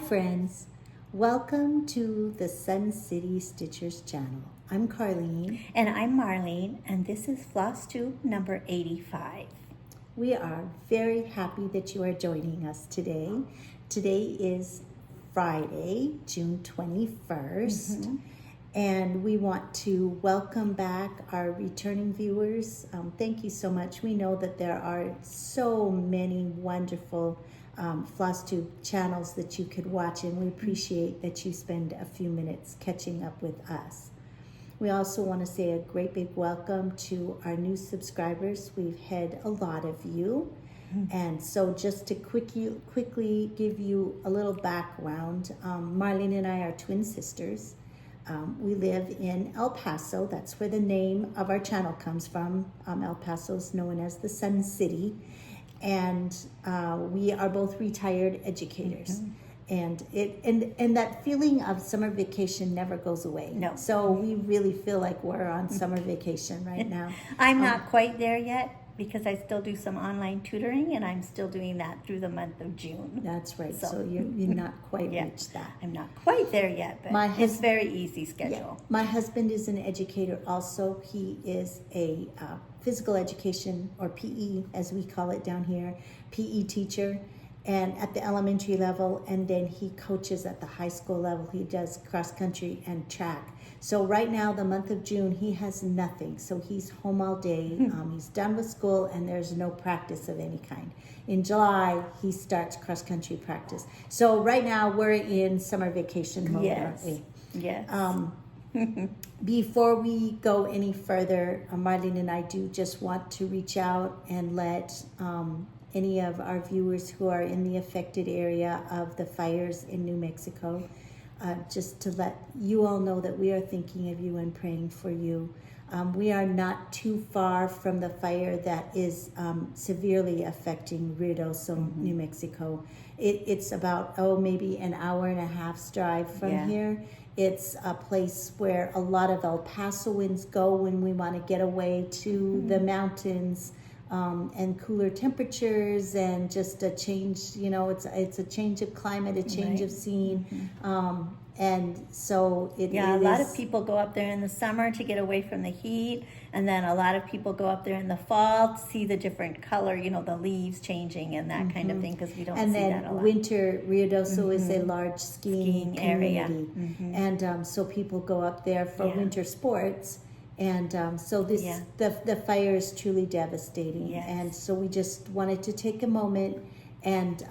friends, welcome to the Sun City Stitchers channel. I'm Carlene. And I'm Marlene, and this is Flosstube number 85. We are very happy that you are joining us today. Today is Friday, June 21st, and we want to welcome back our returning viewers. Thank you so much. We know that there are so many wonderful Flosstube channels that you could watch, and we appreciate that you spend a few minutes catching up with us. We also want to say a great big welcome to our new subscribers. We've had a lot of you, and so just to quickly give you a little background, Marlene and I are twin sisters. We live in El Paso. That's where the name of our channel comes from. El Paso is known as the Sun City. And we are both retired educators, and that feeling of summer vacation never goes away. No. So we really feel like we're on summer vacation right now. I'm not quite there yet because I still do some online tutoring, and I'm still doing that through the month of June. That's right. So you're not quite reached that. I'm not quite there yet, but it's very easy schedule. Yeah. My husband is an educator also. He is a physical education, or PE as we call it down here, PE teacher, and at the elementary level, and then he coaches at the high school level. He does cross country and track. So right now, the month of June, he has nothing. So he's home all day. He's done with school, and there's no practice of any kind. In July, he starts cross country practice. So right now, we're in summer vacation mode, aren't we? Yes. Before we go any further, Marlene and I do just want to reach out and let any of our viewers who are in the affected area of the fires in New Mexico, just to let you all know that we are thinking of you and praying for you. We are not too far from the fire that is severely affecting Ruidoso, New Mexico. It's about, maybe an hour and a half's drive from here. It's a place where a lot of El Pasoans go when we want to get away to the mountains, and cooler temperatures, and just a change. It's a change of climate, a change of scene, and so it. Yeah, a lot of people go up there in the summer to get away from the heat, and then a lot of people go up there in the fall to see the different color, the leaves changing and that kind of thing, because we don't see that a lot. And then winter, Ruidoso is a large skiing area, and so people go up there for winter sports. And so the fire is truly devastating. Yes. And so we just wanted to take a moment and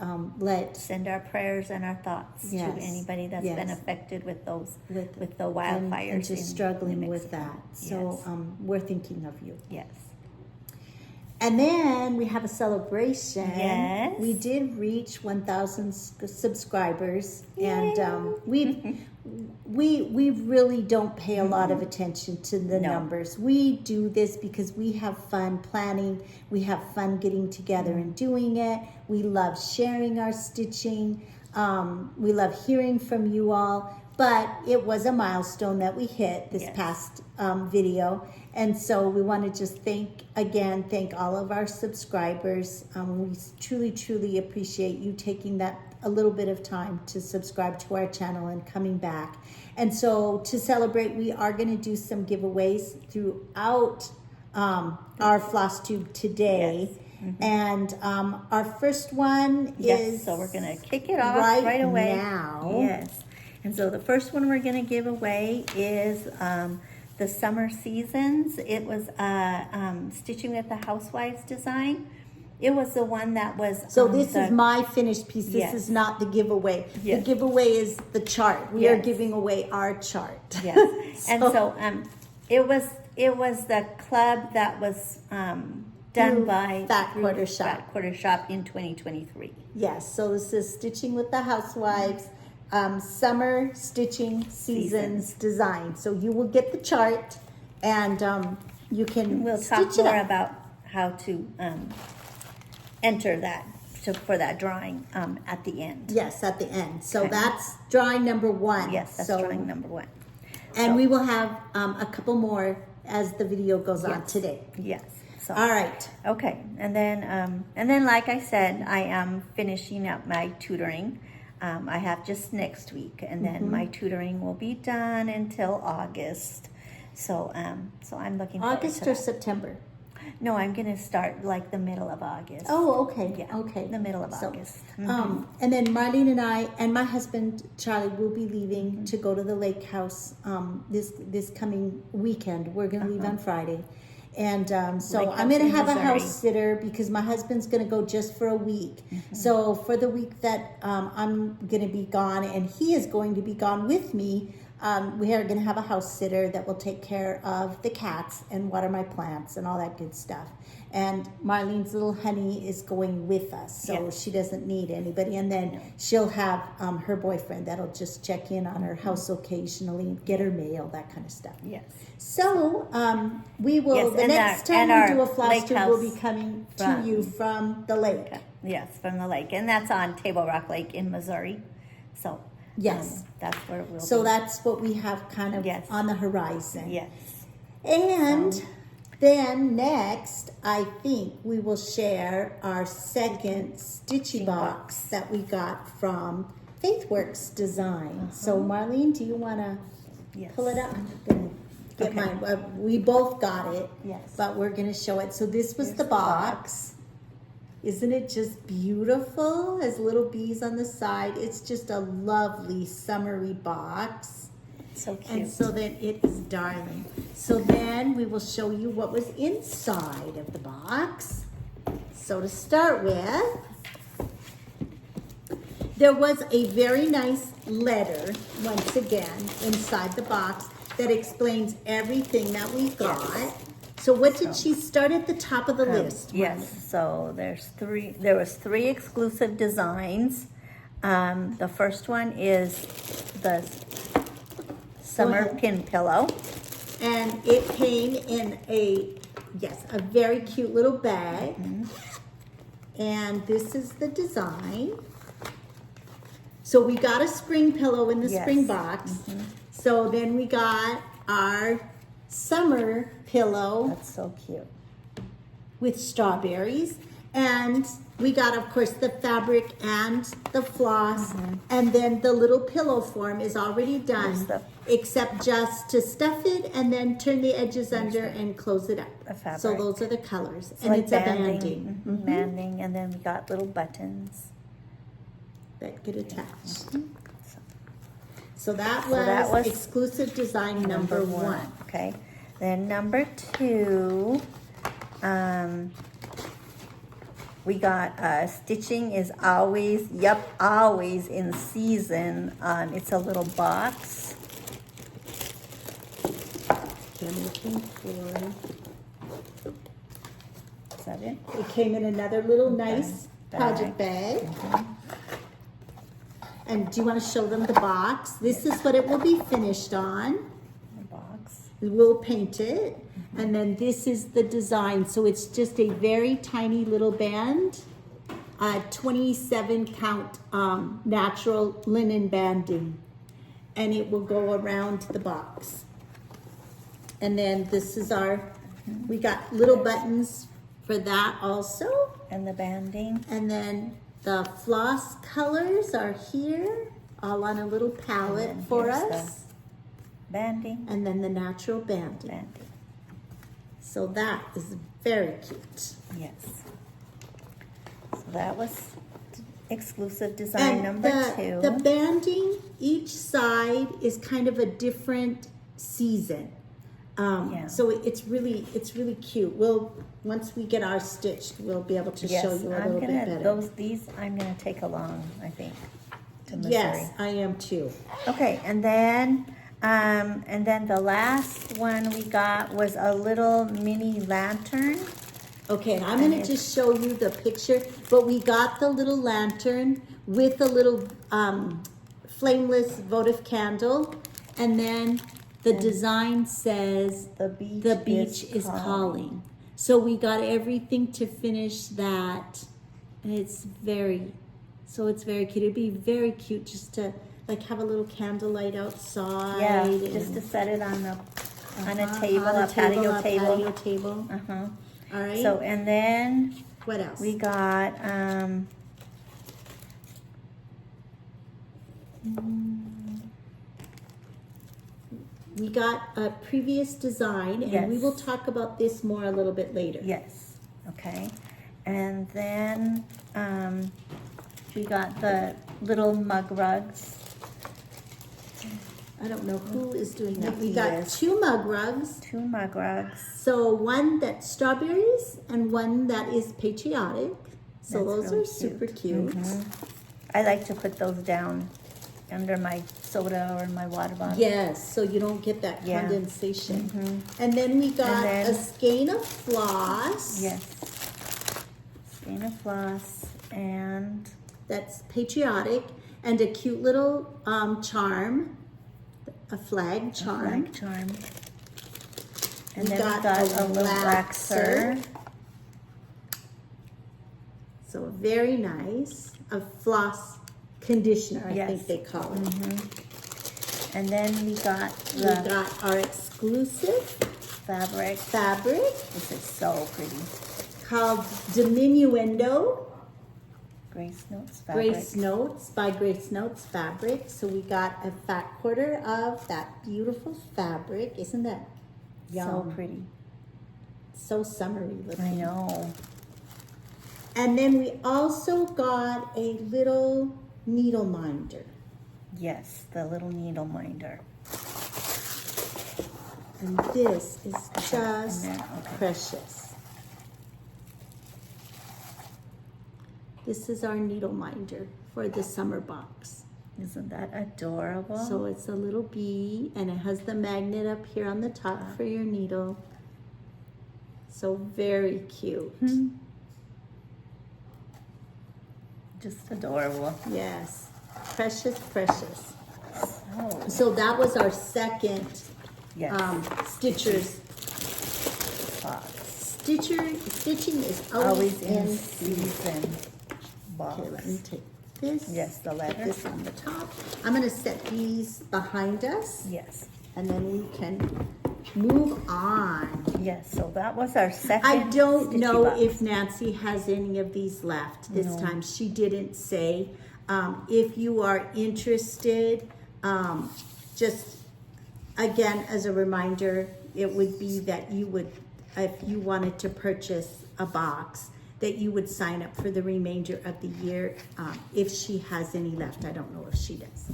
send our prayers and our thoughts to anybody that's been affected with those with the wildfires and just struggling with that. So we're thinking of you. Yes. And then we have a celebration. Yes. We did reach 1,000 subscribers. Yay. And we really don't pay a lot of attention to the numbers. We do this because we have fun planning. We have fun getting together and doing it. We love sharing our stitching. We love hearing from you all. But it was a milestone that we hit this past video. And so we want to just thank all of our subscribers. We truly, truly appreciate you taking that a little bit of time to subscribe to our channel and coming back. And so to celebrate, we are going to do some giveaways throughout our Flosstube today. Yes. And our first one is... So we're going to kick it off right away. Now. Yes. And so the first one we're going to give away is the Summer Seasons. It was Stitching with the Housewives design. It was the one that was... So this is my finished piece. This is not the giveaway. Yes. The giveaway is the chart. We are giving away our chart. Yes. And so it was the club that was done by Fat Quarter Shop. Fat Quarter Shop in 2023. Yes. So this is Stitching with the Housewives. Summer Stitching Seasons design. So you will get the chart, and you can We'll talk more about how to enter that for that drawing at the end. Yes, at the end. So that's drawing number one. Yes, that's drawing number one. And we will have a couple more as the video goes on today. Yes. So, all right. Okay. And then like I said, I am finishing up my tutoring. I have just next week, and then my tutoring will be done until August. So I'm looking forward August to or that. September? No, I'm going to start like the middle of August. Oh, okay. Yeah, Okay. the middle of So, August. And then Marlene and I and my husband Charlie will be leaving to go to the lake house this coming weekend. We're going to leave on Friday. And so Lake I'm house going to in have a Missouri. house sitter because my husband's going to go just for a week. So for the week that I'm going to be gone and he is going to be gone with me, we are going to have a house sitter that will take care of the cats and water my plants and all that good stuff. And Marlene's little honey is going with us, so Yes. she doesn't need anybody. And then she'll have her boyfriend that'll just check in on her house occasionally, get her mail, that kind of stuff. Yes. So we will, Yes, the and next and time our we do a lake Flosstube, we'll be house coming to from- you from the lake. Yes, from the lake. And that's on Table Rock Lake in Missouri. So Yes. that's where we'll So be. that's what we have kind of Yes. on the horizon. Yes. And then next, I think we will share our second Stitchy box that we got from Faithwurks Designs. So Marlene, do you want to Yes. pull it up? I'm gonna get Okay. mine. We both got it, Yes. but we're going to show it. So this was Here's the the box. Isn't it just beautiful? Has little bees on the side. It's just a lovely summery box. So cute. And so then it is darling. So then we will show you what was inside of the box. So to start with, there was a very nice letter, once again, inside the box that explains everything that we got. Yes. So what did she start at the top of the list? Yes, so there was three exclusive designs. The first one is the summer ahead. pin pillow. And it came in a very cute little bag. And this is the design. So we got a spring pillow in the Yes. spring box. So then we got our summer pillow That's so cute. with strawberries. And we got, of course, the fabric and the floss. And then the little pillow form is already done, the- except just to stuff it and then turn the edges under and close it up. The fabric. So those are the colors. It's And like it's a banding Banding, and then we got little buttons. that get attached. So So that that was was exclusive design number one. Okay. Then number two, we got stitching is always in season. It's a little box. Okay, I'm looking for. Is that it? It came in another little nice project bag. And do you want to show them the box? This is what it will be finished on. The box. We'll paint it. And then this is the design. So it's just a very tiny little band. 27 count natural linen banding. And it will go around the box. And then this is we got little buttons for that also. And the banding. And then the floss colors are here, all on a little palette And for here's us. Banding. And then the natural banding. Banding. So that is very cute. Yes. So that was exclusive design number two. The banding, each side is kind of a different season. So it's really cute. Once we get ours stitched, we'll be able to show you a little bit better. These I'm gonna take along, I think, to Missouri. Yes, I am too. Okay, and then the last one we got was a little mini lantern. Okay, and I'm going to just show you the picture, but we got the little lantern with a little flameless votive candle, and then the design says The beach, the beach is calling. So we got everything to finish that, and it's very cute. It'd be very cute just to like have a little candlelight outside. Yeah, and- just to set it on a Uh-huh, table, on a patio table. patio table. Uh-huh. All right. So, and then what else? we got We got a previous design, and we Yes. will talk about this more a little bit later. Yes, okay. And then we got the little mug rugs. I don't know who is doing that. We Nikki got is. 2 mug rugs. 2 mug rugs. So one that's strawberries and one that is patriotic. So That's those really are super cute. I like to put those down under my soda or my water bottle. Yes, so you don't get that Yeah. condensation. And then we got then- a skein of floss. Yes. Skein of floss and That's patriotic, and a cute little charm, a flag charm. flag charm. And We then got we got a a little waxer. So very nice. A floss conditioner, I Yes. think they call it. And then we got We the got our exclusive fabric. fabric This is so pretty. called Diminuendo. Grace Notes fabric. Grace Notes by Grace Notes Fabric. So we got a fat quarter of that beautiful fabric. Isn't that So yum? pretty. So summery looking. I know. And then we also got a little needle minder. Yes, the little needle minder. And this is just and then- okay. precious. This is our needle minder for the summer box. Isn't that adorable? So it's a little bee, and it has the magnet up here on the top for your needle. So very cute. Just adorable. Yes, precious, precious. Oh, So that was our second yes. Stitchers. Box. Stitching is Always always in in season. Box. Okay, let me take this. Yes, the Put letter. this on the top. I'm gonna set these behind us, Yes. and then we can move on. Yes, so that was our second. I don't Stitchy know box. if Nancy has any of these left this No. time. She didn't say. If you are interested, just again, as a reminder, it would be that you would, if you wanted to purchase a box, that you would sign up for the remainder of the year. If she has any left, I don't know if she does.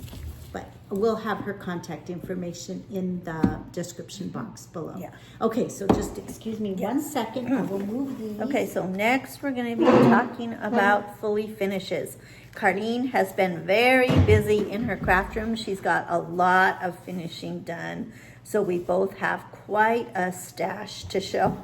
But we'll have her contact information in the description box below. Yeah. Okay, so just excuse me 1 second. I will move these. Okay, so next we're going to be talking about fully finishes. Carlene has been very busy in her craft room. She's got a lot of finishing done. So we both have quite a stash to show.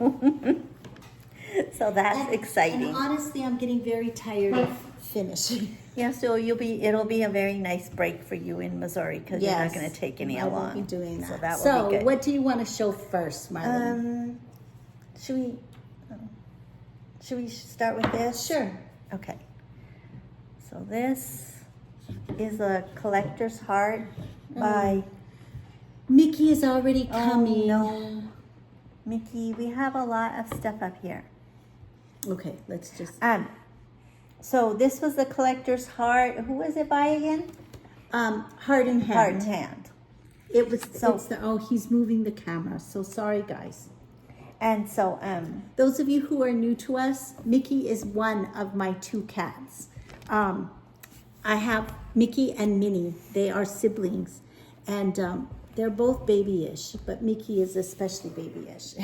So that's exciting. And honestly, I'm getting very tired of finishing. Yeah, so it'll be a very nice break for you in Missouri because you're not going to take any I along. won't be doing that. So that will So be good. what do you want to show first, Marlene? Should we start with this? Sure. Okay. So this is a collector's heart by Mickey is already coming. no. Mickey, we have a lot of stuff up here. Okay, let's just. So this was the collector's heart. Who was it by again? Heart in hand. Heart in hand. It was. So- It's the, oh, he's moving the camera. So sorry, guys. And so Those of you who are new to us, Mickey is one of my 2 cats. I have Mickey and Minnie. They are siblings, and they're both babyish, but Mickey is especially babyish.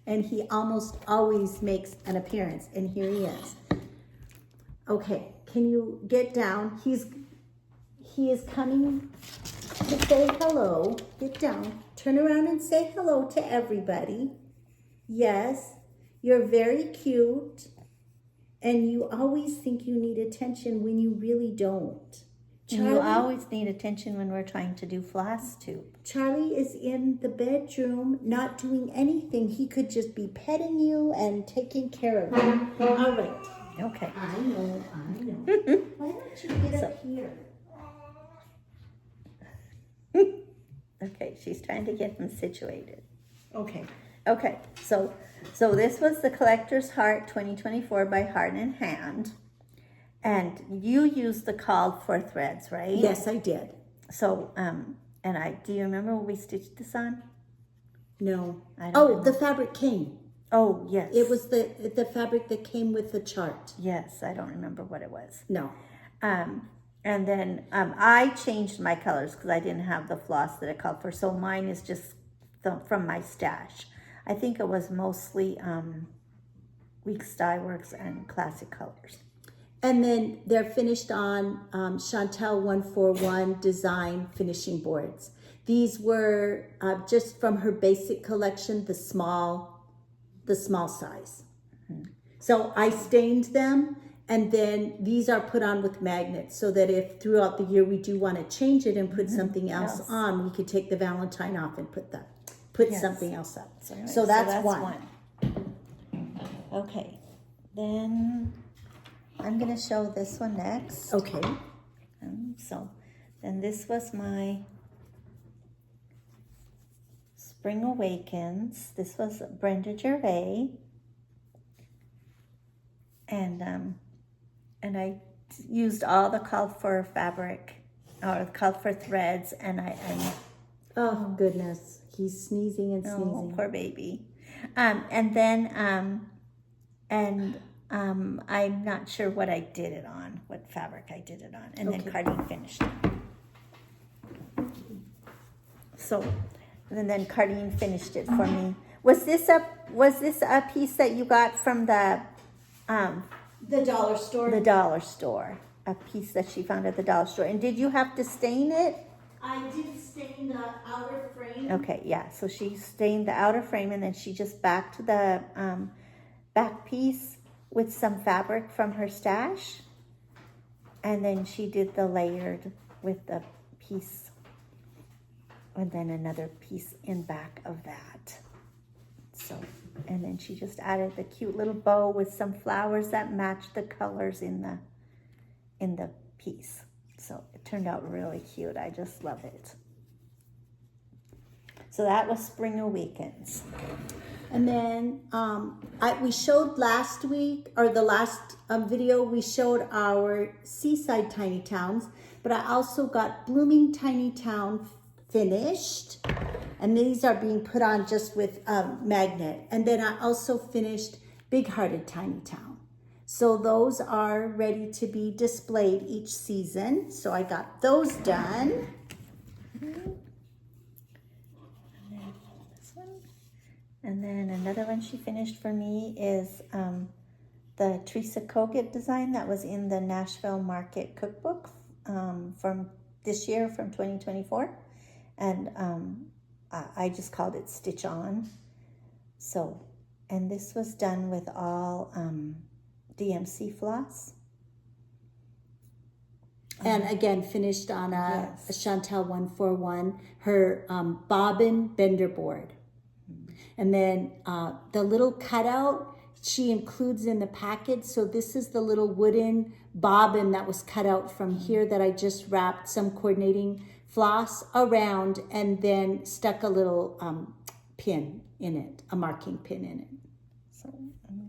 And he almost always makes an appearance, and here he is. Okay, can you get down? He is coming to say hello. Get down. Turn around and say hello to everybody. Yes, you're very cute, and you always think you need attention when you really don't. you always need attention when we're trying to do Flosstube. Charlie is in the bedroom not doing anything. He could just be petting you and taking care of you. All right. Okay. I know. Why don't you get up here? Okay, she's trying to get him situated. Okay. Okay, so this was the Collector's Heart 2024 by Heart in Hand. And you used the called for threads, right? Yes, I did. So, do you remember when we stitched this on? No. I don't Oh, remember. the fabric came. Oh, yes. It was the fabric that came with the chart. Yes, I don't remember what it was. No. And then I changed my colors because I didn't have the floss that it called for. So mine is just from my stash. I think it was mostly Weeks Dye Works and Classic Colors. And then they're finished on Chantel 141 design finishing boards. These were just from her basic collection, the small size. So I stained them, and then these are put on with magnets so that if throughout the year we do want to change it and put something else on, we could take the Valentine off and put something else up. So that's one. Okay, then I'm going to show this one next. Okay. So then this was my Spring Awakens. This was Brenda Gervais. And I used all the called for fabric, or called for threads, and oh goodness, he's sneezing and sneezing. Oh, poor baby. I'm not sure what I did it on, what fabric I did it on, and then Carlene finished it. So, and then Carlene finished it for me. Was this a piece that you got from the dollar store? The dollar store. A piece that she found at the dollar store. And did you have to stain it? I did stain the outer frame. Okay, yeah. So she stained the outer frame, and then she just backed the back piece with some fabric from her stash. And then she did the layered with the piece. And then another piece in back of that. So, and then she just added the cute little bow with some flowers that matched the colors in the piece. So it turned out really cute. I just love it. So that was Spring Awakens. And then we showed last week, or the last video, we showed our seaside tiny towns, but I also got Blooming Tiny Town finished, and these are being put on just with magnet. And then I also finished Big Hearted Tiny Town. So those are ready to be displayed each season. So I got those done. And then another one she finished for me is the Teresa Kogut design that was in the Nashville Market Cookbook from this year, from 2024. And I just called it Stitch On. So, and this was done with all DMC floss. And again, finished on a Chantel 141, her bobbin bender board. And then the little cutout she includes in the package. So this is the little wooden bobbin that was cut out from here that I just wrapped some coordinating floss around and then stuck a little pin in it, a marking pin in it. So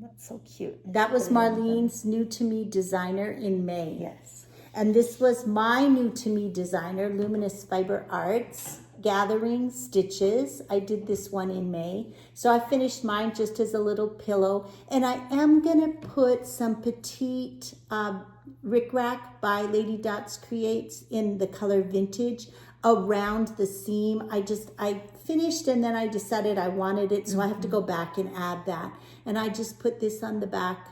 that's so cute. That was Marlene's new to me designer in May. Yes. And this was my new to me designer, Luminous Fiber Arts, Gathering Stitches. I did this one in May. So I finished mine just as a little pillow. And I am going to put some petite rickrack by Lady Dots Creates in the color Vintage around the seam. I finished and then I decided I wanted it. So I have to go back and add that. And I just put this on the back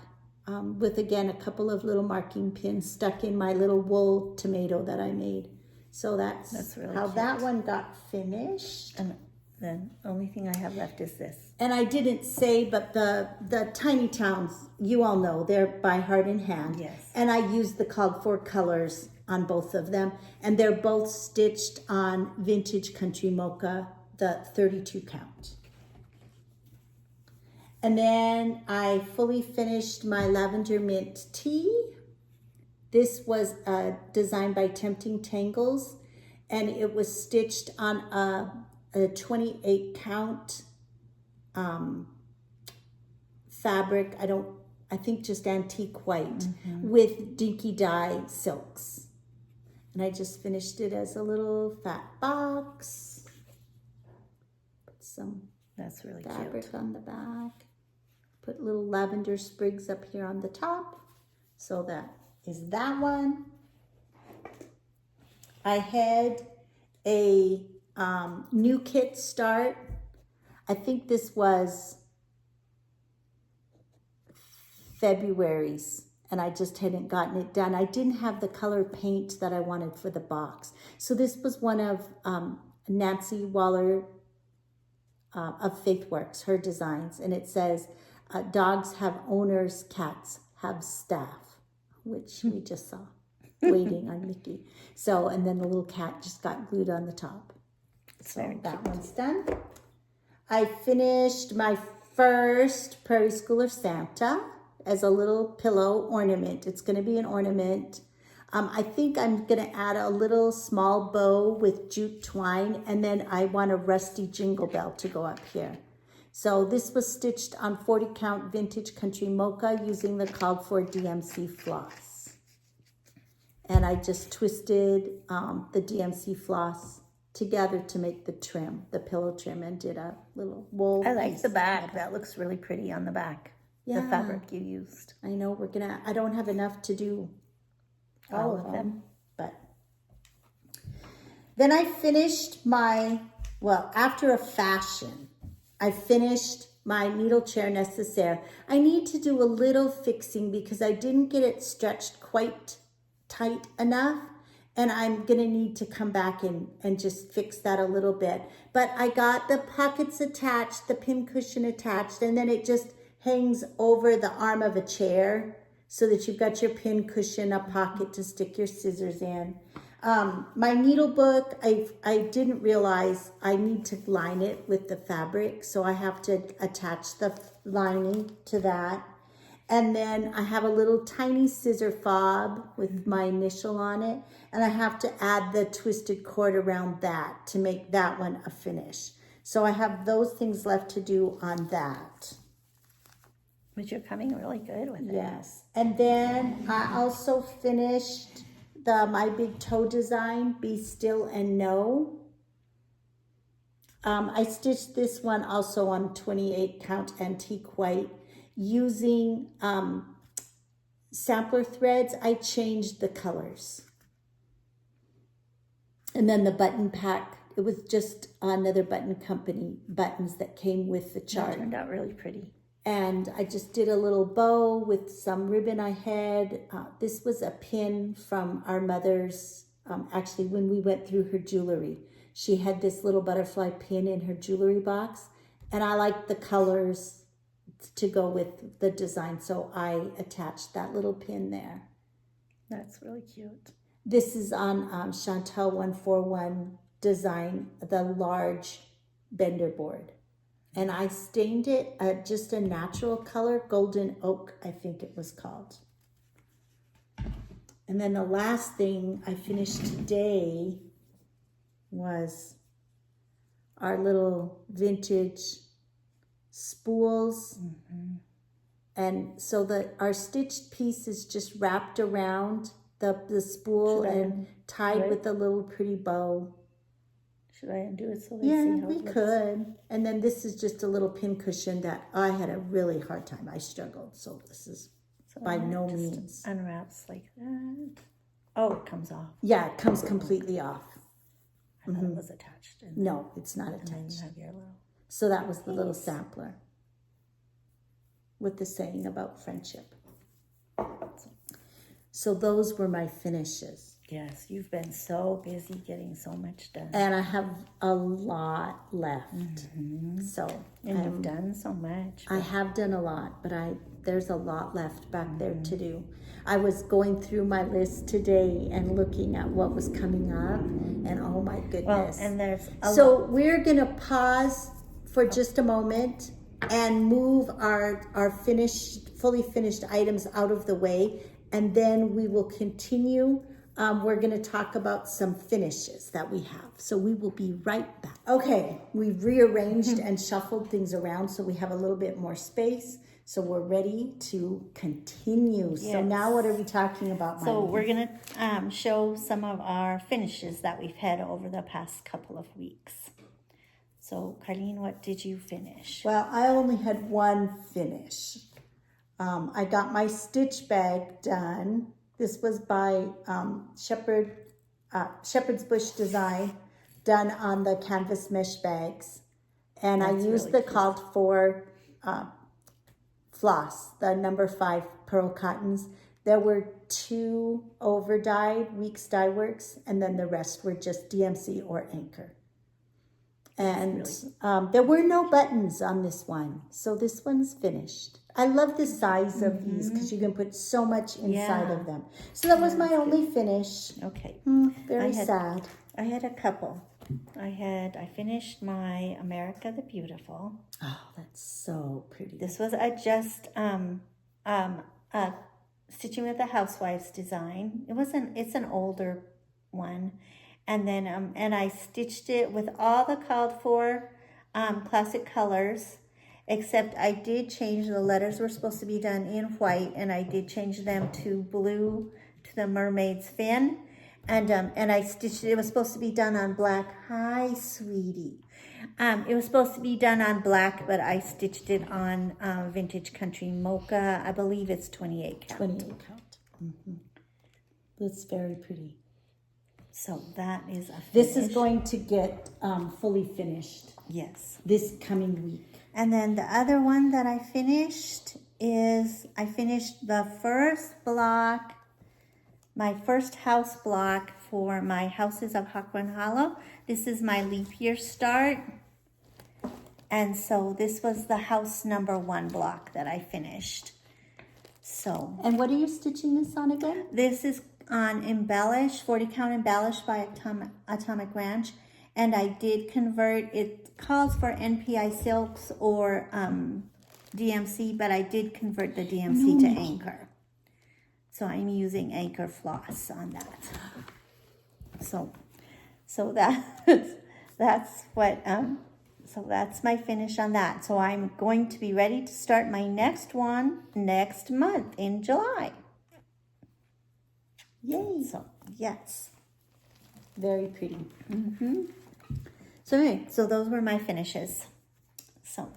with, again, a couple of little marking pins stuck in my little wool tomato that I made. So that's really how cute. That one got finished. And the only thing I have left is this. And I didn't say, but the tiny towns, you all know, they're by heart and hand. Yes. And I used the called for colors on both of them. And they're both stitched on Vintage Country Mocha, the 32 count. And then I fully finished my Lavender Mint tea. This was designed by Tempting Tangles, and it was stitched on a 28 count fabric. I think just antique white with dinky dye silks. And I just finished it as a little fat box. Put some That's really fabric cute. on the back. Put little lavender sprigs up here on the top. So that is that one. I had a new kit start. I think this was February's, and I just hadn't gotten it done. I didn't have the color paint that I wanted for the box. So this was one of Nancy Waller of Faithwurks, her designs, and it says, dogs have owners, cats have staff, which we just saw waiting on Mickey. So, and then the little cat just got glued on the top. So that one's done. I finished my first Prairie Schooler Santa as a little pillow ornament. It's going to be an ornament. I think I'm going to add a little small bow with jute twine, and then I want a rusty jingle bell to go up here. So this was stitched on 40 count vintage country mocha using the called for DMC floss. And I just twisted the DMC floss together to make the trim, the pillow trim, and did a little wool. I like the back. That looks really pretty on the back. Yeah. The fabric you used. I know I don't have enough to do all of them, but then I finished after a fashion, I finished my needle chair necessaire. I need to do a little fixing because I didn't get it stretched quite tight enough, and I'm gonna need to come back and just fix that a little bit. But I got the pockets attached, the pin cushion attached, and then it just hangs over the arm of a chair so that you've got your pin cushion, a pocket to stick your scissors in. My needle book, I didn't realize I need to line it with the fabric, so I have to attach the lining to that. And then I have a little tiny scissor fob with my initial on it, and I have to add the twisted cord around that to make that one a finish. So I have those things left to do on that. But you're coming really good with it. Yes. And then I also finished the My Big Toe design, Be Still and Know. I stitched this one also on 28 count antique white using sampler threads. I changed the colors. And then the button pack, it was just another button company buttons that came with the chart. It turned out really pretty. And I just did a little bow with some ribbon I had. This was a pin from our mother's, actually when we went through her jewelry. She had this little butterfly pin in her jewelry box, and I liked the colors to go with the design, so I attached that little pin there. That's really cute. This is on Chantel 141 design, the large bender board. And I stained it just a natural color, golden oak, I think it was called. And then the last thing I finished today was our little vintage spools. Mm-hmm. And so our stitched piece is just wrapped around the spool and tied with a little pretty bow. Should I undo it so they see how it looks? Yeah, we could. And then this is just a little pin cushion that I had a really hard time. I struggled. So this is by no means. Unwraps like that. Oh, it comes off. Yeah, it comes completely off. I thought it was attached. No, it's not attached. And then you have your little... So that was the little sampler with the saying about friendship. So those were my finishes. Yes, you've been so busy getting so much done. And I have a lot left. Mm-hmm. And you've done so much. I have done a lot, but there's a lot left back there to do. I was going through my list today and looking at what was coming up, and oh my goodness. Well, and there's we're going to pause for just a moment and move our fully finished items out of the way, and then we will continue. We're going to talk about some finishes that we have. So we will be right back. Okay, we've rearranged and shuffled things around so we have a little bit more space. So we're ready to continue. So Yes. now what are we talking about, So Marlene? we're going to show some of our finishes that we've had over the past couple of weeks. So Carlene, what did you finish? Well, I only had one finish. I got my stitch bag done. This was by Shepherd's Bush Design, done on the canvas mesh bags. And That's I used really the cute. called for floss, the number 5 pearl cottons. There were 2 over dyed Weeks Dye Works, and then the rest were just DMC or Anchor. And there were no buttons on this one, so this one's finished. I love the size of these because you can put so much inside of them. So that was my only finish. Okay. Very sad. I had a couple. I finished my America the Beautiful. Oh, that's so pretty. This was just stitching with the Housewives design. It's an older one. And then and I stitched it with all the called for classic colors, except I did change the letters were supposed to be done in white, and I did change them to blue to the mermaid's fin. And I stitched it. It was supposed to be done on black. Hi, sweetie. It was supposed to be done on black, but I stitched it on Vintage Country Mocha. I believe it's 28 count. 28 count. That's very pretty. So that is a finish. This is going to get fully finished Yes. this coming week. And then the other one that I finished is I finished the first block, my first house block for my Houses of Hakwa and Hallow. This is my leap year start. And so this was the house number 1 block that I finished. So And what are you stitching this on again? this is on Embellish, 40 count Embellish by Atomic Ranch. And I did convert, it calls for NPI silks or DMC, but I did convert the DMC to Anchor. So I'm using Anchor floss on that. So that's what, so that's my finish on that. So I'm going to be ready to start my next one next month in July. Yay. So, yes. Very pretty. So, okay, so those were my finishes. So,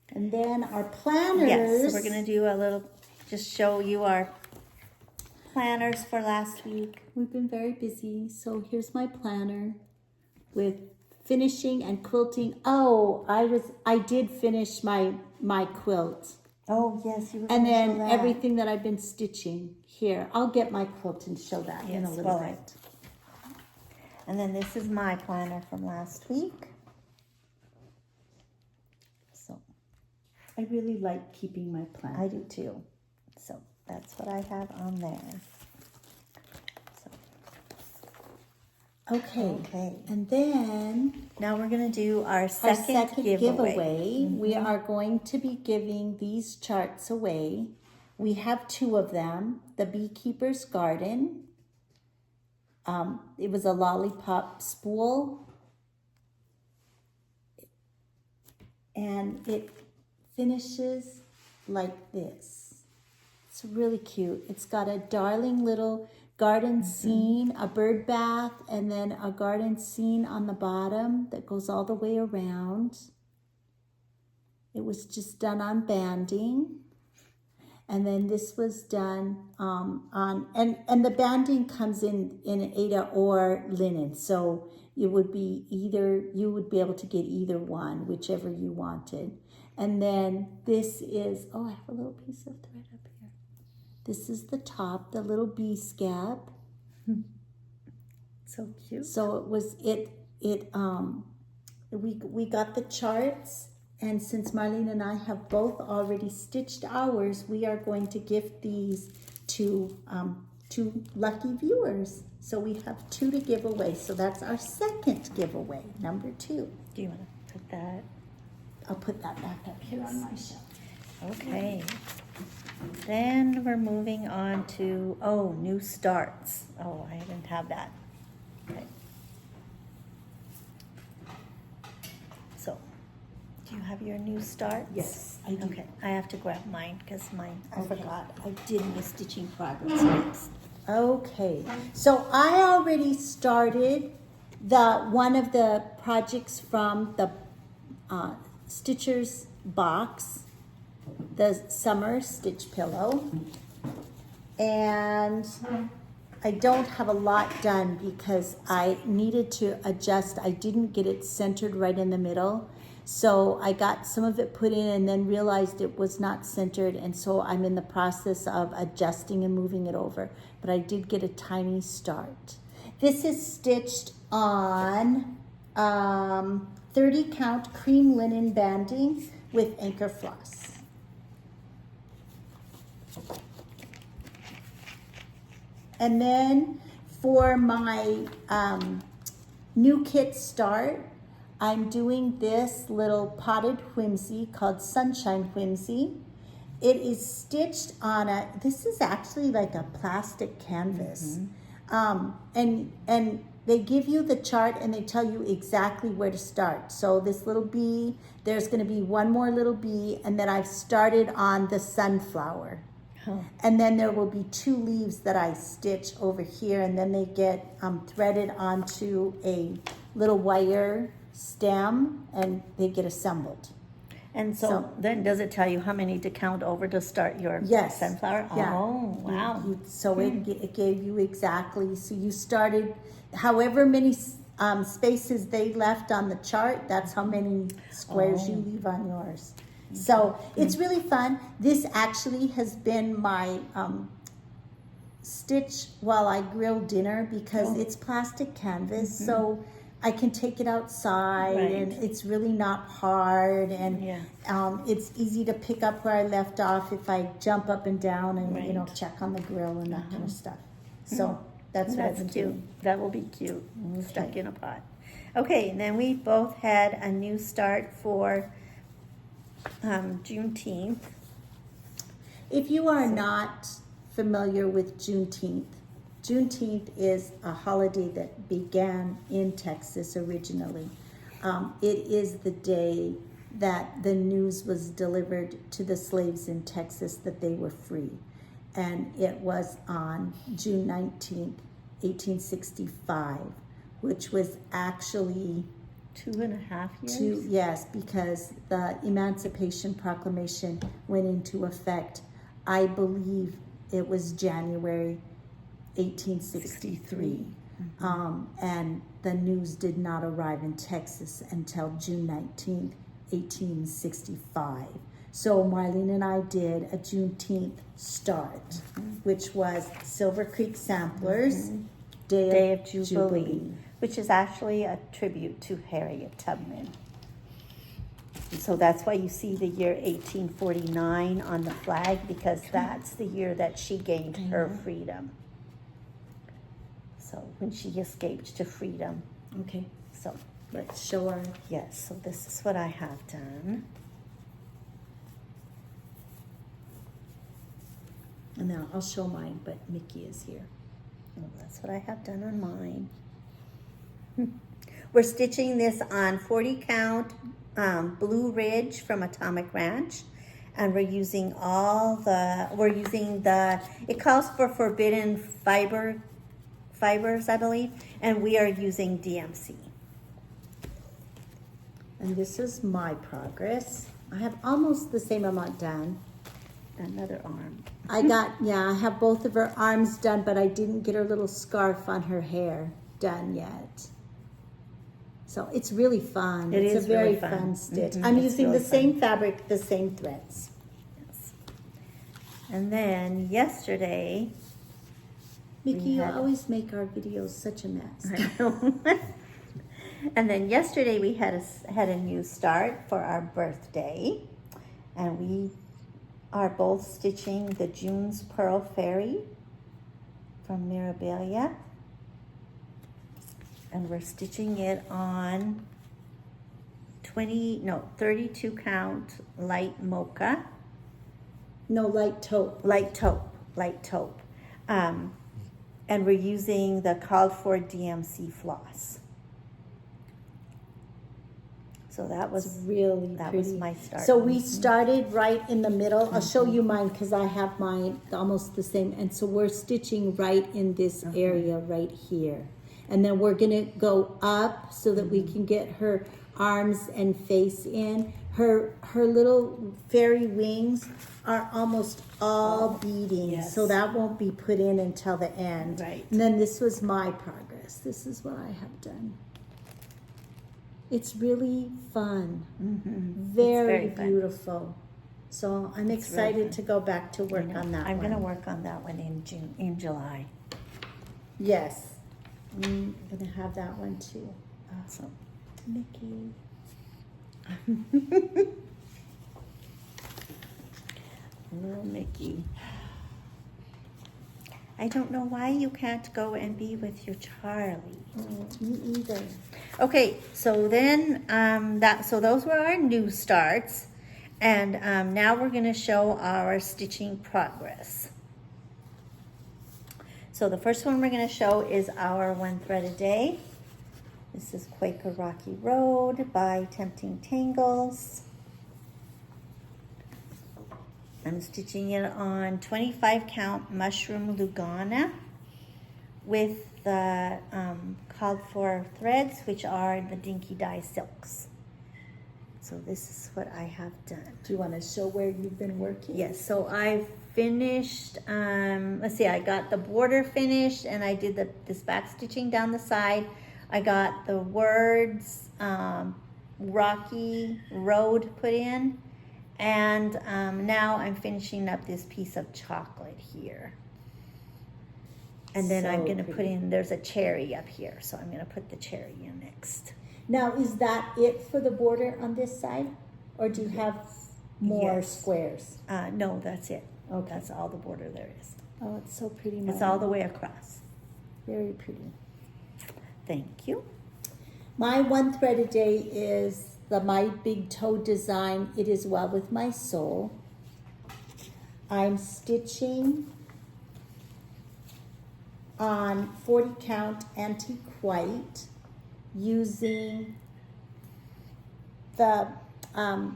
And then our planners. yes, so we're going to do a little, just show you our planners for last week. We've been very busy. So here's my planner with finishing and quilting. Oh, I did finish my quilt. Oh, yes, you were And gonna then show that. everything that I've been stitching here. I'll get my quilt and show that in a Yes, little well, bit. And then this is my planner from last week. So, I really like keeping my planner. I do too. So, that's what I have on there. Okay. And then Now we're going to do our our second giveaway. We are going to be giving these charts away. We have 2 of them. The Beekeeper's Garden. It was a lollipop spool. And it finishes like this. It's really cute. It's got a darling little garden scene, a bird bath, and then a garden scene on the bottom that goes all the way around. It was just done on banding. And then this was done and the banding comes in Ada or linen. So it would be you would be able to get either one, whichever you wanted. And then this is, I have a little piece of thread up here. This is the top, the little bee scab. So cute. So it was we got the charts, and since Marlene and I have both already stitched ours, we are going to gift these to 2 lucky viewers. So we have 2 to give away. So that's our second giveaway, number 2. Do you want to put that? I'll put that back up here on my shelf. Okay. Then we're moving on to, new starts. Oh, I didn't have that. Okay. So, do you have your new starts? Yes, I do. Okay, I have to grab mine because mine, I Okay. forgot. I did the stitching progress next. Okay, so I already started one of the projects from the Stitcher's box, the summer stitch pillow, and I don't have a lot done because I needed to adjust. I didn't get it centered right in the middle. So I got some of it put in and then realized it was not centered. And so I'm in the process of adjusting and moving it over. But I did get a tiny start. This is stitched on 30 count cream linen banding with anchor floss. And then for my new kit start, I'm doing this little potted whimsy called Sunshine Whimsy. It is stitched on this is actually like a plastic canvas. And they give you the chart and they tell you exactly where to start. So this little bee, there's gonna be one more little bee, and then I've started on the sunflower. Oh. And then there will be 2 leaves that I stitch over here, and then they get threaded onto a little wire stem, and they get assembled. And so then does it tell you how many to count over to start your Yes. sunflower? Yeah. Oh, wow. So it gave you exactly, so you started, however many spaces they left on the chart, that's how many squares you leave on yours. So it's really fun. This actually has been my stitch while I grill dinner because it's plastic canvas, so I can take it outside, and it's really not hard, and it's easy to pick up where I left off if I jump up and down and you know, check on the grill and that kind of stuff. So that's what I've been cute. doing. That will be cute. Stuck in a pot. Okay, and then we both had a new start for Juneteenth. If you are not familiar with Juneteenth, Juneteenth is a holiday that began in Texas originally. It is the day that the news was delivered to the slaves in Texas that they were free. And it was on June 19th, 1865, which was actually 2.5 years? Yes, because the Emancipation Proclamation went into effect, I believe it was January 1863. And the news did not arrive in Texas until June 19th, 1865. So Marlene and I did a Juneteenth start, which was Silver Creek Samplers, Day of Jubilee. Which is actually a tribute to Harriet Tubman. So that's why you see the year 1849 on the flag, because that's the year that she gained her freedom. So when she escaped to freedom. Okay, So let's show our... yes, so this is what I have done. And now I'll show mine, but Mickey is here. Oh, that's what I have done on mine. We're stitching this on 40 count Blue Ridge from Atomic Ranch, and we're using it calls for forbidden fibers, I believe, and we are using DMC. And this is my progress. I have almost the same amount done. Another arm. I have both of her arms done, but I didn't get her little scarf on her hair done yet. So it's really fun. It's a very fun stitch. I'm using the same fabric, the same threads. Yes. And then yesterday, Mickey, you always make our videos such a mess. I know. And then yesterday we had a new start for our birthday, and we are both stitching the June's Pearl Fairy from Mirabilia. And we're stitching it on 32 count light mocha. No, light taupe. Light taupe. And we're using the called for DMC floss. So that It's was really that pretty. was my start. So we started right in the middle. I'll show you mine because I have mine almost the same. And so we're stitching right in this area right here. And then we're gonna go up so that we can get her arms and face in. Her little fairy wings are almost all beading, yes. so that won't be put in until the end. Right. And then this was my progress. This is what I have done. It's really fun. Very fun. beautiful. So I'm excited really to go back to work on that I'm one. gonna work on that one in July. Yes. I'm gonna have that one too. Awesome. Mickey. Little Mickey. I don't know why you can't go and be with your Charlie. Me either. Okay, so then so those were our new starts, and now we're going to show our stitching progress. So the first one we're going to show is our one thread a day. This is Quaker Rocky Road by Tempting Tangles. I'm stitching it on 25 count mushroom Lugana with the called for threads, which are the Dinky Dye silks. So this is what I have done. Do you want to show where you've been working? Yes, so I finished, let's see, I got the border finished and I did this back stitching down the side. I got the words Rocky Road put in, and now I'm finishing up this piece of chocolate here. And then I'm going to put in, there's a cherry up here, so I'm going to put the cherry in next. Now, is that it for the border on this side? Or do you have more Yes. squares? No, that's it. Okay. That's all the border there is. Oh, it's so pretty. It's Marlene. all the way across. Very pretty. Thank you. My one thread a day is the My Big Toe design. It is Well With My Soul. I'm stitching on 40 count antique white using the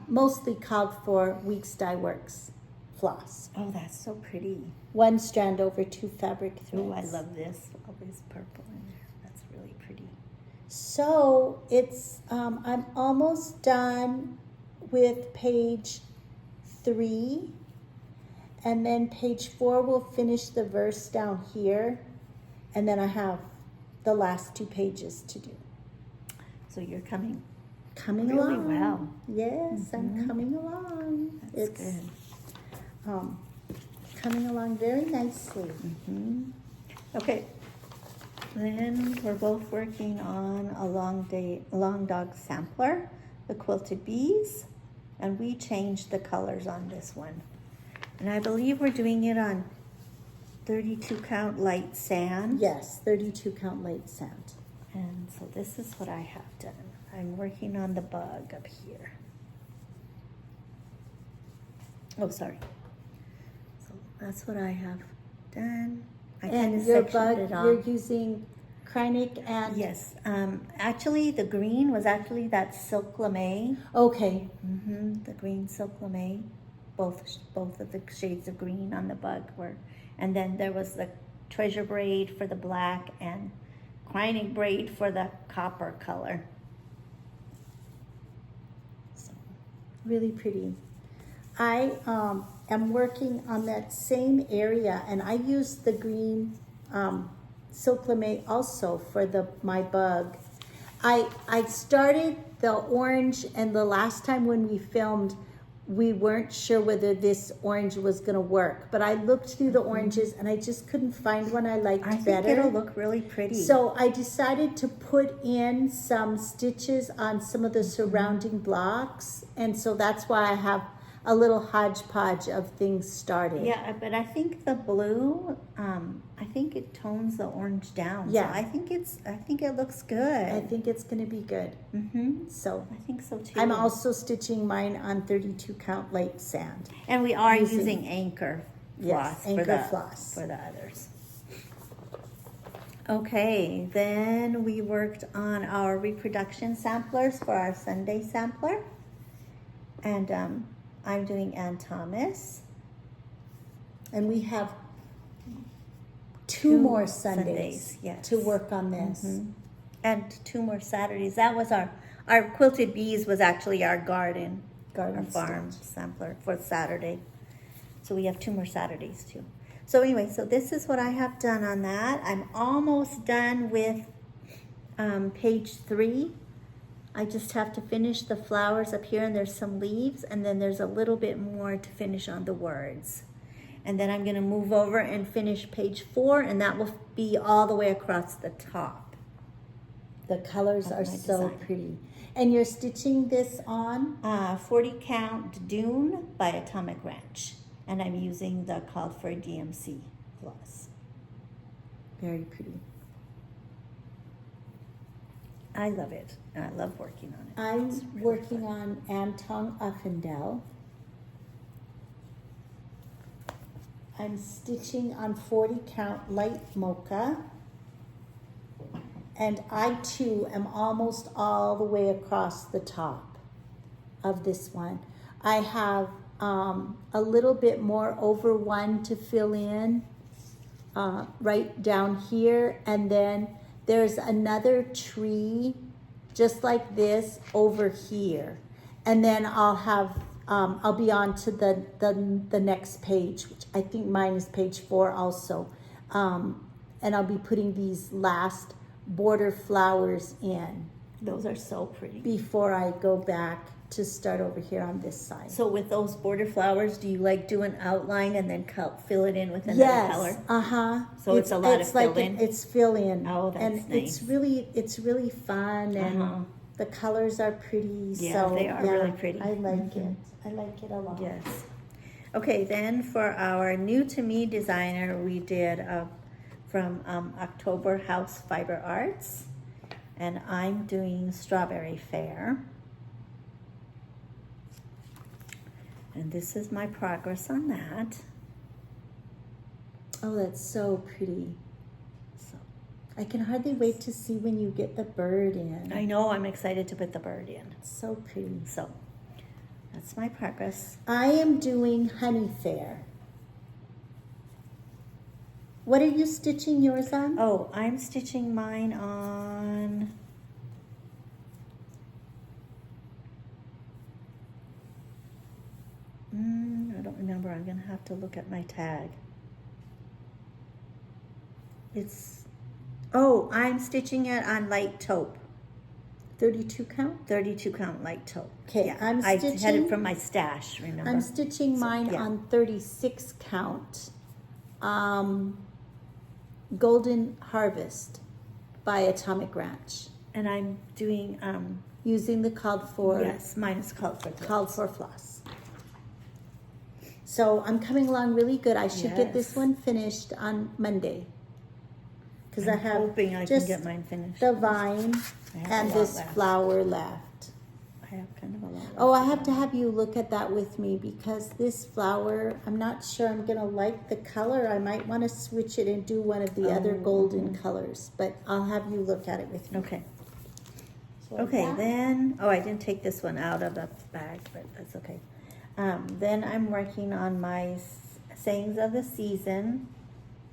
mostly called for Weeks Dye Works floss. Oh, that's so pretty. One strand over 2 fabric threads. Oh, I love this. All this purple in there. That's really pretty. So it's I'm almost done with page 3, and then page 4 will finish the verse down here, and then I have the last 2 pages to do. So you're coming Coming really along. well. Yes, I'm coming along. That's It's good. coming along very nicely. Okay. Then we're both working on a long dog sampler, the quilted bees, and we changed the colors on this one. And I believe we're doing it on 32 count light sand. Yes, 32 count light sand. And so this is what I have done. I'm working on the bug up here. Oh, sorry. So that's what I have done. I kind of And your sectioned bug, it off. you're using Krynic and... Yes. Actually, the green was actually that silk lame. Okay. The green silk lame. Both of the shades of green on the bug were. And then there was the treasure braid for the black and Krynic braid for the copper color. So, Really pretty. I am working on that same area, and I used the green silk lame also for my bug. I started the orange, and the last time when we filmed, we weren't sure whether this orange was going to work. But I looked through the oranges, and I just couldn't find one I liked I think better. it'll look really pretty. So I decided to put in some stitches on some of the surrounding blocks, and so that's why I have a little hodgepodge of things started. Yeah, but I think the blue, I think it tones the orange down. Yeah. So I think it looks good. I think it's going to be good. So I think so too. I'm also stitching mine on 32 count light sand. And we are using- using anchor Yes, floss anchor for the floss. for the others. Okay, then we worked on our reproduction samplers for our Sunday sampler. And I'm doing Ann Thomas. And we have two more Sundays, yes. to work on this. And 2 more Saturdays. That was our Quilted Bees was actually our garden our farm sampler for Saturday. So we have 2 more Saturdays too. So anyway, so this is what I have done on that. I'm almost done with page 3. I just have to finish the flowers up here, and there's some leaves, and then there's a little bit more to finish on the words. And then I'm going to move over and finish page 4, and that will be all the way across the top. The colors are so pretty. And you're stitching this on? 40 count Dune by Atomic Ranch. And I'm using the Called for DMC floss. Very pretty. I love it. I love working on it. I'm working on Anton Uffendell. I'm stitching on 40 count light mocha. And I too am almost all the way across the top of this one. I have a little bit more over one to fill in right down here. And then there's another tree just like this over here. And then I'll have, I'll be on to the next page, which I think mine is page 4 also. And I'll be putting these last border flowers in. Those are so pretty. Before I go back to start over here on this side. So with those border flowers, do you like do an outline and then fill it in with another color? So it's a lot of fill in? It's fill in. Oh, that's and nice. it's really fun, and the colors are pretty. Yeah, they are really pretty. I like it. I like it a lot. Yes. Okay, then for our new to me designer, we did from October House Fiber Arts, and I'm doing Strawberry Fair. And this is my progress on that. Oh, that's so pretty. So I can hardly wait to see when you get the bird in. I know, I'm excited to put the bird in. It's so pretty. So that's my progress. I am doing Honey Fair. What are you stitching yours on? Oh, I'm stitching mine on I don't remember. I'm going to have to look at my tag. I'm stitching it on light taupe. 32 count? 32 count light taupe. Okay, Yeah. I'm I stitching. had it from my stash, remember? I'm stitching mine on 36 count. Golden Harvest by Atomic Ranch. And I'm doing, Using the called for. yes, mine is called for floss. So I'm coming along really good. I should get this Yes. one finished on Monday. Because I I'm have hoping I can just get mine finished. the vine I have and a lot this left. flower left. I have kind of a lot. Oh, I left have to do. have you look at that with me because this flower, I'm not sure I'm going to like the color. I might want to switch it and do one of the other golden colors, but I'll have you look at it with me. Okay. So Okay, that- then, I didn't take this one out of the bag, but that's okay. Then I'm working on my Sayings of the Season,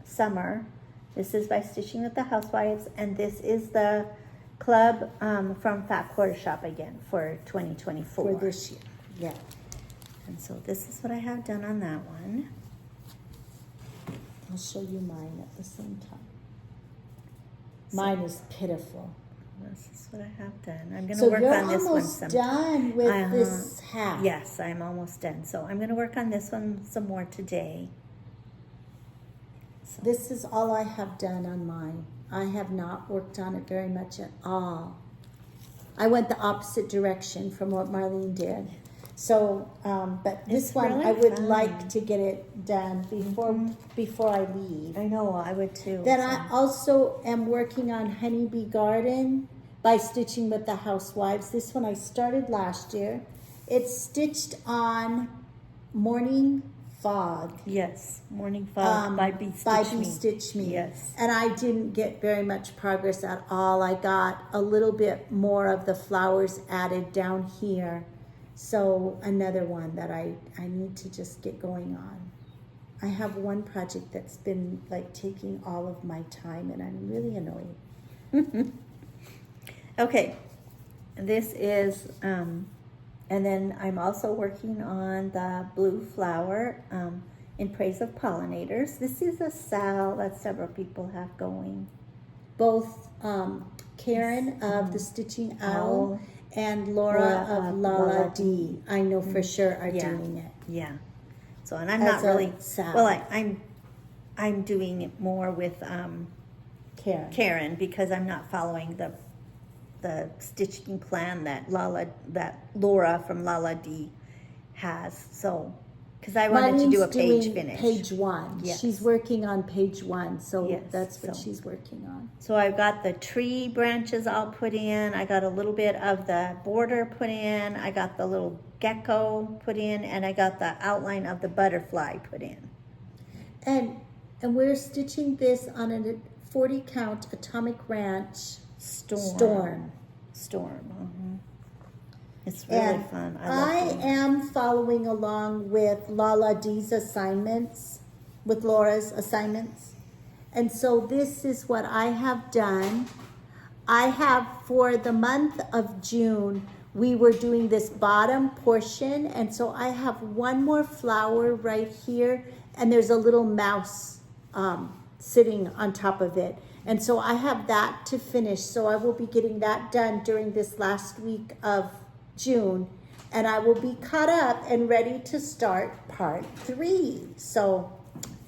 Summer. This is by Stitching with the Housewives, and this is the club from Fat Quarter Shop again for 2024. For this year, yeah. And so this is what I have done on that one. I'll show you mine at the same time. Mine is pitiful. This is what I have done. I'm going to So work you're on this one almost some. done with this half. Yes, I'm almost done. So I'm going to work on this one some more today. So, This is all I have done on mine. I have not worked on it very much at all. I went the opposite direction from what Marlene did. So, but this It's one, really I would fun. like to get it done before I leave. I know, I would too. Then so. I also am working on Honeybee Garden by Stitching with the Housewives. This one I started last year. It's stitched on Morning Fog. Yes, Morning Fog by Be Stitch Me. Yes. And I didn't get very much progress at all. I got a little bit more of the flowers added down here. So another one that I need to just get going on. I have one project that's been like taking all of my time and I'm really annoyed. Okay, this is, and then I'm also working on the blue flower in praise of pollinators. This is a sal that several people have going. Both Karen of the Stitching Owl and Laura of Lala D, I know for sure are doing it. Yeah. So, and I'm As not really, a sal. well, I'm doing it more with Karen. because I'm not following the stitching plan that Laura from Lala D has. So, because I wanted to do a page doing finish. Page 1. Yes. She's working on page 1, so Yes, that's what so- she's working on. So I've got the tree branches all put in. I got a little bit of the border put in. I got the little gecko put in, and I got the outline of the butterfly put in. And we're stitching this on a 40 count Atomic Ranch Storm. It's really And fun. I love doing it. am following along with Lala D's assignments, with Laura's assignments. And so this is what I have done. I have, for the month of June, we were doing this bottom portion. And so I have one more flower right here. And there's a little mouse sitting on top of it. And so I have that to finish. So I will be getting that done during this last week of June. And I will be caught up and ready to start part 3. So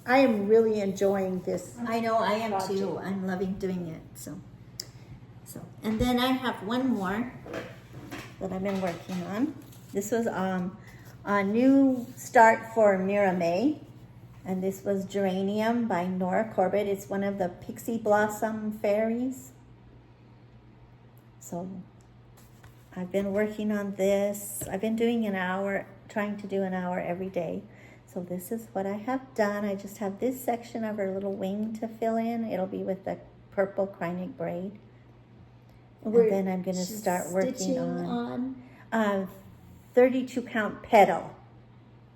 I am really enjoying this. I know, I am project. too. I'm loving doing it. So, and then I have one more that I've been working on. This was a new start for Mira May, and this was Geranium by Nora Corbett. It's one of the Pixie Blossom fairies. So I've been working on this. I've been doing an hour, trying to do an hour every day. So this is what I have done. I just have this section of her little wing to fill in. It'll be with the purple Krynic braid. And then I'm going to start working on 32 count petal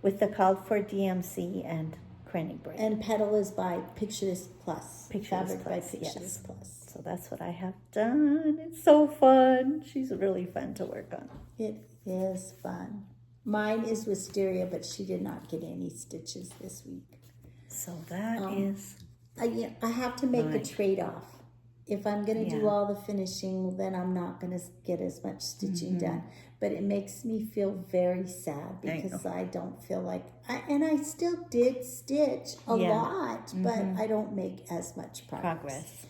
with the called for DMC and Krynic braid. And Petal is by Picture This Plus. Picture This Fabric by Plus, Picture yes. This Plus. So that's what I have done. It's so fun. She's really fun to work on. It is fun. Mine is Wisteria, but she did not get any stitches this week. So that is... I have to make a trade-off. If I'm going to do Yeah. all the finishing, then I'm not going to get as much stitching done. But it makes me feel very sad because I don't feel like... I still did stitch a lot, but I don't make as much progress.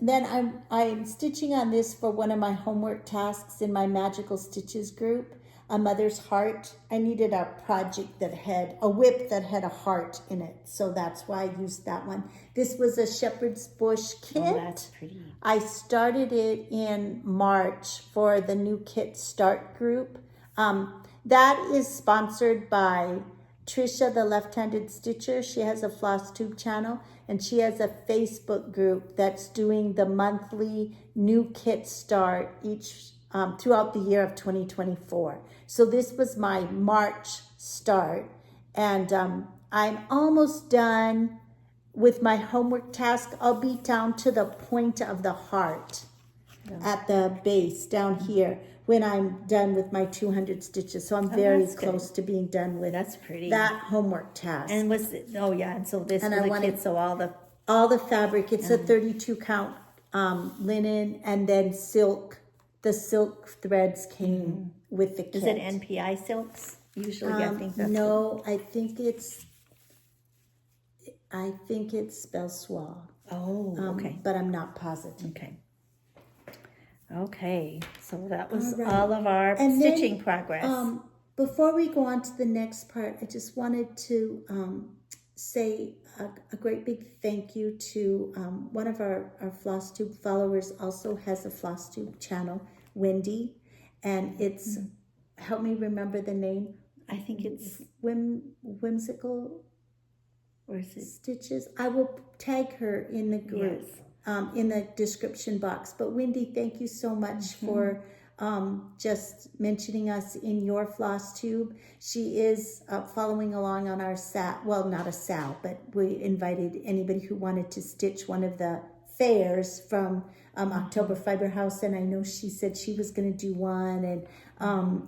Then I'm stitching on this for one of my homework tasks in my Magical Stitches group. A Mother's Heart. I needed a project that had a whip that had a heart in it. So that's why I used that one. This was a Shepherd's Bush kit. Oh, that's pretty. I started it in March for the new kit start group. That is sponsored by Trisha, the left-handed stitcher. She has a Flosstube channel and she has a Facebook group that's doing the monthly new kit start each throughout the year of 2024. So this was my March start, and I'm almost done with my homework task. I'll be down to the point of the heart at the base down here when I'm done with my 200 stitches. So I'm very close to being done with that homework task. And was it, and so this And was I the wanted kit, so all the fabric. It's a 32 count linen, and then silk. The silk threads came with the kit. Is it NPI silks? Usually, I think that's no. I think it's Belsois. Oh, okay. But I'm not positive. Okay. So that was All right. all of our And stitching then, progress. Before we go on to the next part, I just wanted to say a great big thank you to one of our Flosstube followers. Also has a Flosstube channel, Wendy, and it's help me remember the name. I think it's Whimsical Or is it? Stitches. I will tag her in the group, in the description box. But Wendy, thank you so much for just mentioning us in your Flosstube. She is following along on our not a SAL, but we invited anybody who wanted to stitch one of the fairs from October Fiber House, and I know she said she was going to do one,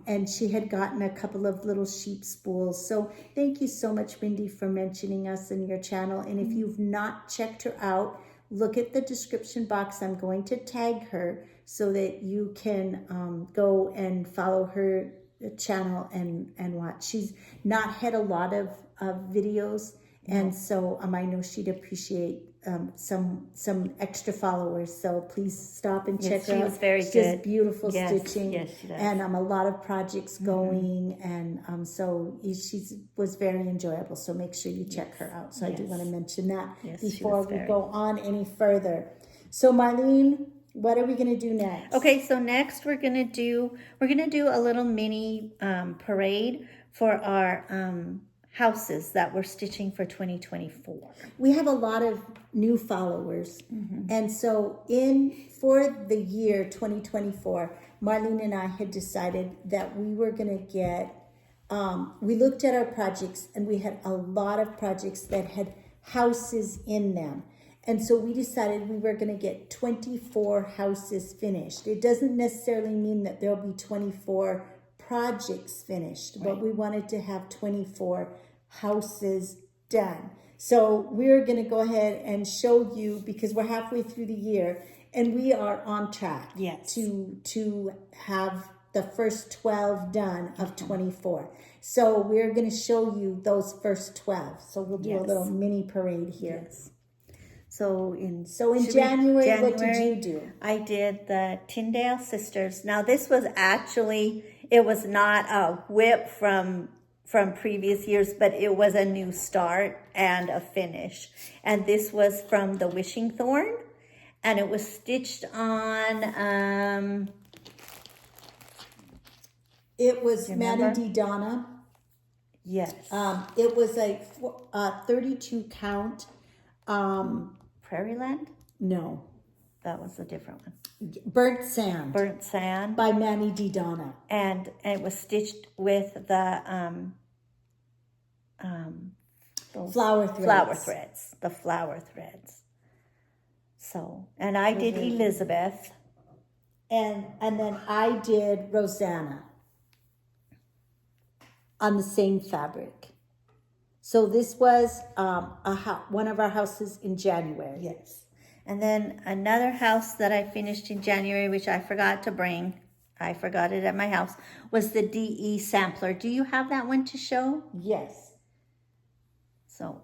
and she had gotten a couple of little sheep spools. So thank you so much, Wendy, for mentioning us in your channel. And if you've not checked her out, look at the description box. I'm going to tag her so that you can go and follow her channel and watch. She's not had a lot of videos, and so I know she'd appreciate some extra followers. So please stop and check her out. She was very She good. does beautiful stitching. Yes, she does. And a lot of projects going, and so she was very enjoyable. So make sure you check her out. So I do want to mention that before we go on any further. So Marlene, what are we going to do next? Okay, so next we're gonna do a little mini parade for our houses that we're stitching for 2024. We have a lot of new followers, and so for the year 2024, Marlene and I had decided that we were going to get. We looked at our projects, and we had a lot of projects that had houses in them. And so we decided we were going to get 24 houses finished. It doesn't necessarily mean that there'll be 24 projects finished, but we wanted to have 24 houses done. So we're going to go ahead and show you, because we're halfway through the year, and we are on track to have the first 12 done of 24. So we're going to show you those first 12. So we'll do a little mini parade here. Yes. So in January, what did you do? I did the Tyndale Sisters. Now this was actually, it was not a whip from previous years, but it was a new start and a finish. And this was from the Wishing Thorn, and it was stitched on. It was Manny D. Donna. Yes. It was a 32 count. Prairie Land? No. That was a different one. Burnt Sand. Burnt Sand. By Manny D. Donna. And it was stitched with the flower threads. The flower threads. So, and I did Elizabeth. And then I did Rosanna on the same fabric. So this was one of our houses in January. Yes. And then another house that I finished in January, which I forgot to bring, I forgot it at my house, was the DE sampler. Do you have that one to show? Yes. So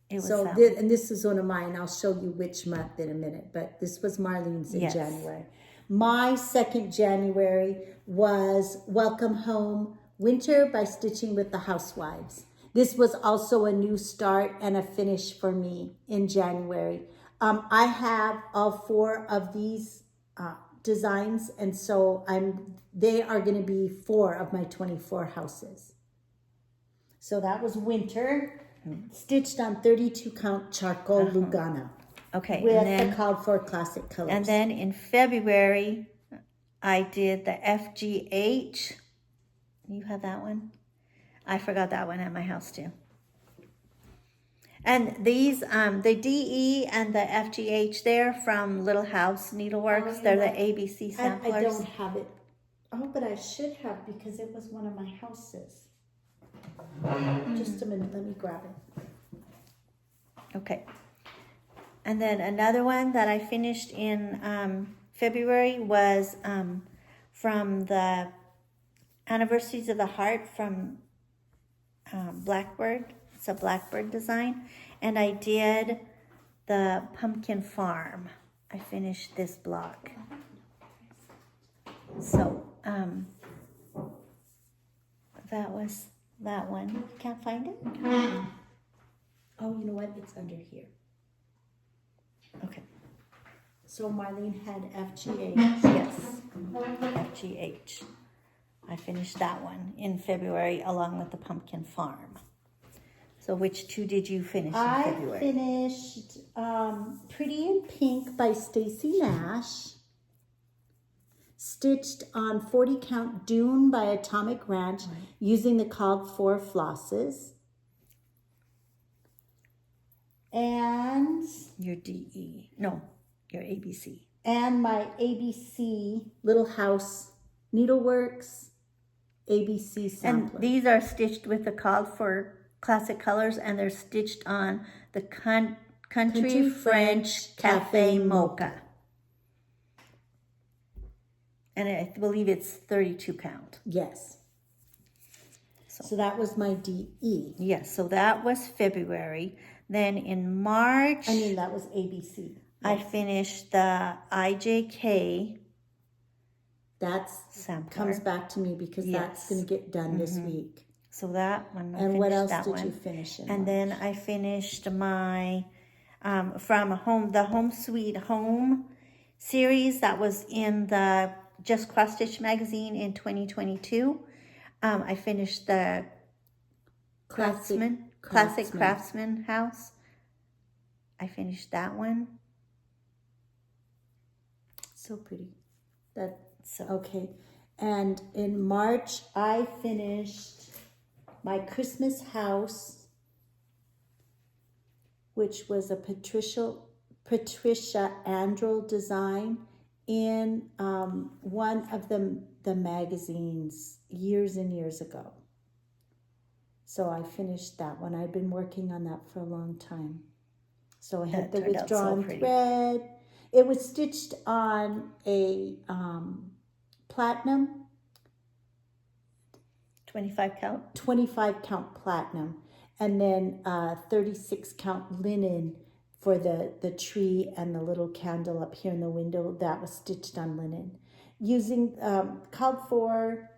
it was and this is one of mine. I'll show you which month in a minute, but this was Marlene's in January. My second January was Welcome Home Winter by Stitching with the Housewives. This was also a new start and a finish for me in January. I have all 4 of these designs, and so they are going to be 4 of my 24 houses. So that was winter, stitched on 32 count charcoal Lugana. Okay. With the called for classic colors. And then in February, I did the FGH. You have that one? I forgot that one at my house too. And these, the DE and the FGH, they're from Little House Needleworks. They're the ABC samplers. I don't have it. Oh, but I should have, because it was one of my houses. Just a minute, let me grab it. Okay. And then another one that I finished in February was from the Anniversaries of the Heart from Blackbird. It's a Blackbird design. And I did the Pumpkin Farm. I finished this block. So that was that one. Can't find it? Oh, you know what? It's under here. Okay. So Marlene had FGH. Yes. FGH. I finished that one in February along with the Pumpkin Farm. So which two did you finish in I February? finished Pretty in Pink by Stacy Nash. Stitched on 40 count Dune by Atomic Ranch using the called for flosses. And Your DE. No, your ABC. And my ABC Little House Needleworks ABC sampler. And these are stitched with the called for classic colors, and they're stitched on the Country French Cafe Mocha. And I believe it's 32 count. Yes. So that was my DE. Yes, so that was February. Then in March, that was ABC. I finished the IJK. That sampler. Comes back to me because that's going to get done this week. So that one. And what else did you finish in And March? then I finished my the Home Sweet Home series that was in the Just Cross Stitch magazine in 2022. I finished the Classic Craftsman House. I finished that one. So pretty. Okay. And in March, I finished my Christmas house, which was a Patricia Andrel design in one of the magazines years and years ago. So I finished that one. I'd been working on that for a long time. So I had the withdrawn thread. It was stitched on a platinum. 25 count? 25 count platinum. And then 36 count linen for the tree and the little candle up here in the window. That was stitched on linen. Using called for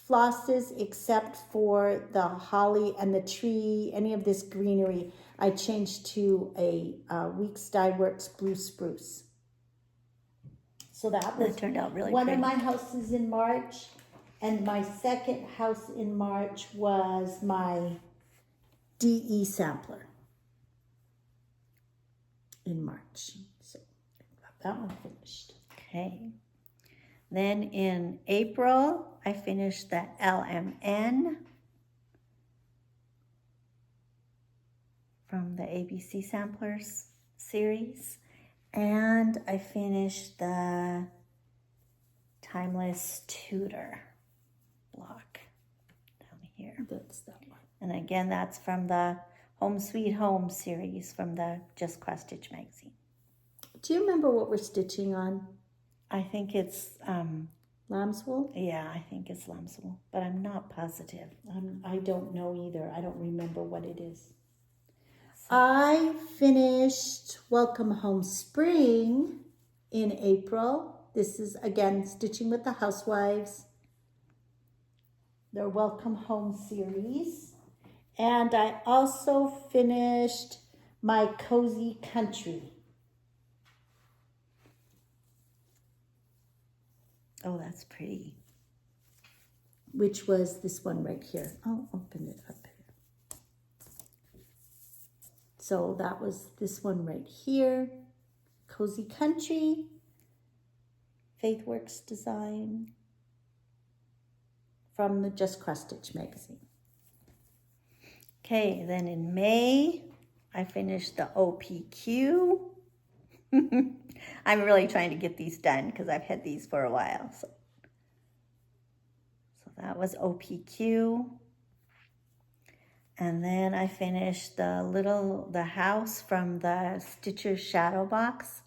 flosses except for the holly and the tree, any of this greenery. I changed to a Weeks Dye Works Blue Spruce. So that turned out really one pretty. of my houses in March. And my second house in March was my DE sampler in March. So got that one finished. Okay. Then in April, I finished the LMN from the ABC Samplers series. And I finished the Timeless Tudor block down here. That's that one. And again, that's from the Home Sweet Home series from the Just Cross Stitch magazine. Do you remember what we're stitching on? I think it's, Lamb's wool? yeah, I think it's lamb's wool, but I'm not positive. I don't know either. I don't remember what it is. I finished Welcome Home Spring in April. This is, again, Stitching with the Housewives. Their Welcome Home series. And I also finished my Cozy Country. Oh, that's pretty. Which was this one right here. I'll open it up here. So that was this one right here. Cozy Country. Faithwurks Design. From the Just Cross Stitch magazine. Okay, then in May, I finished the OPQ. I'm really trying to get these done because I've had these for a while. So that was OPQ. And then I finished the house from the Stitcher's Shadow Box,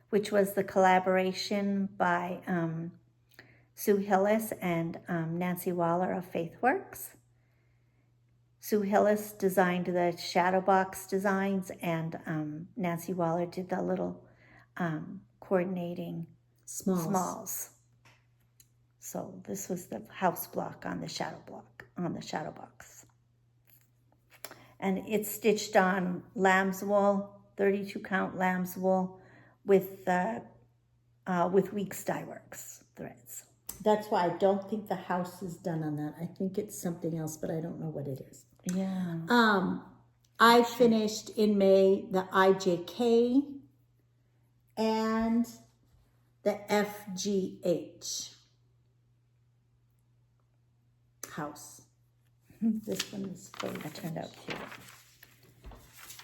which was the collaboration by Sue Hillis and Nancy Waller of Faithwurks. Sue Hillis designed the shadow box designs, and Nancy Waller did the little coordinating smalls. So this was the house block on the shadow box. And it's stitched on lamb's wool, 32 count lamb's wool with Weeks Dye Works threads. That's why I don't think the house is done on that. I think it's something else, but I don't know what it is. Yeah. I finished in May the IJK and the FGH house. This one is fully That turned out cute.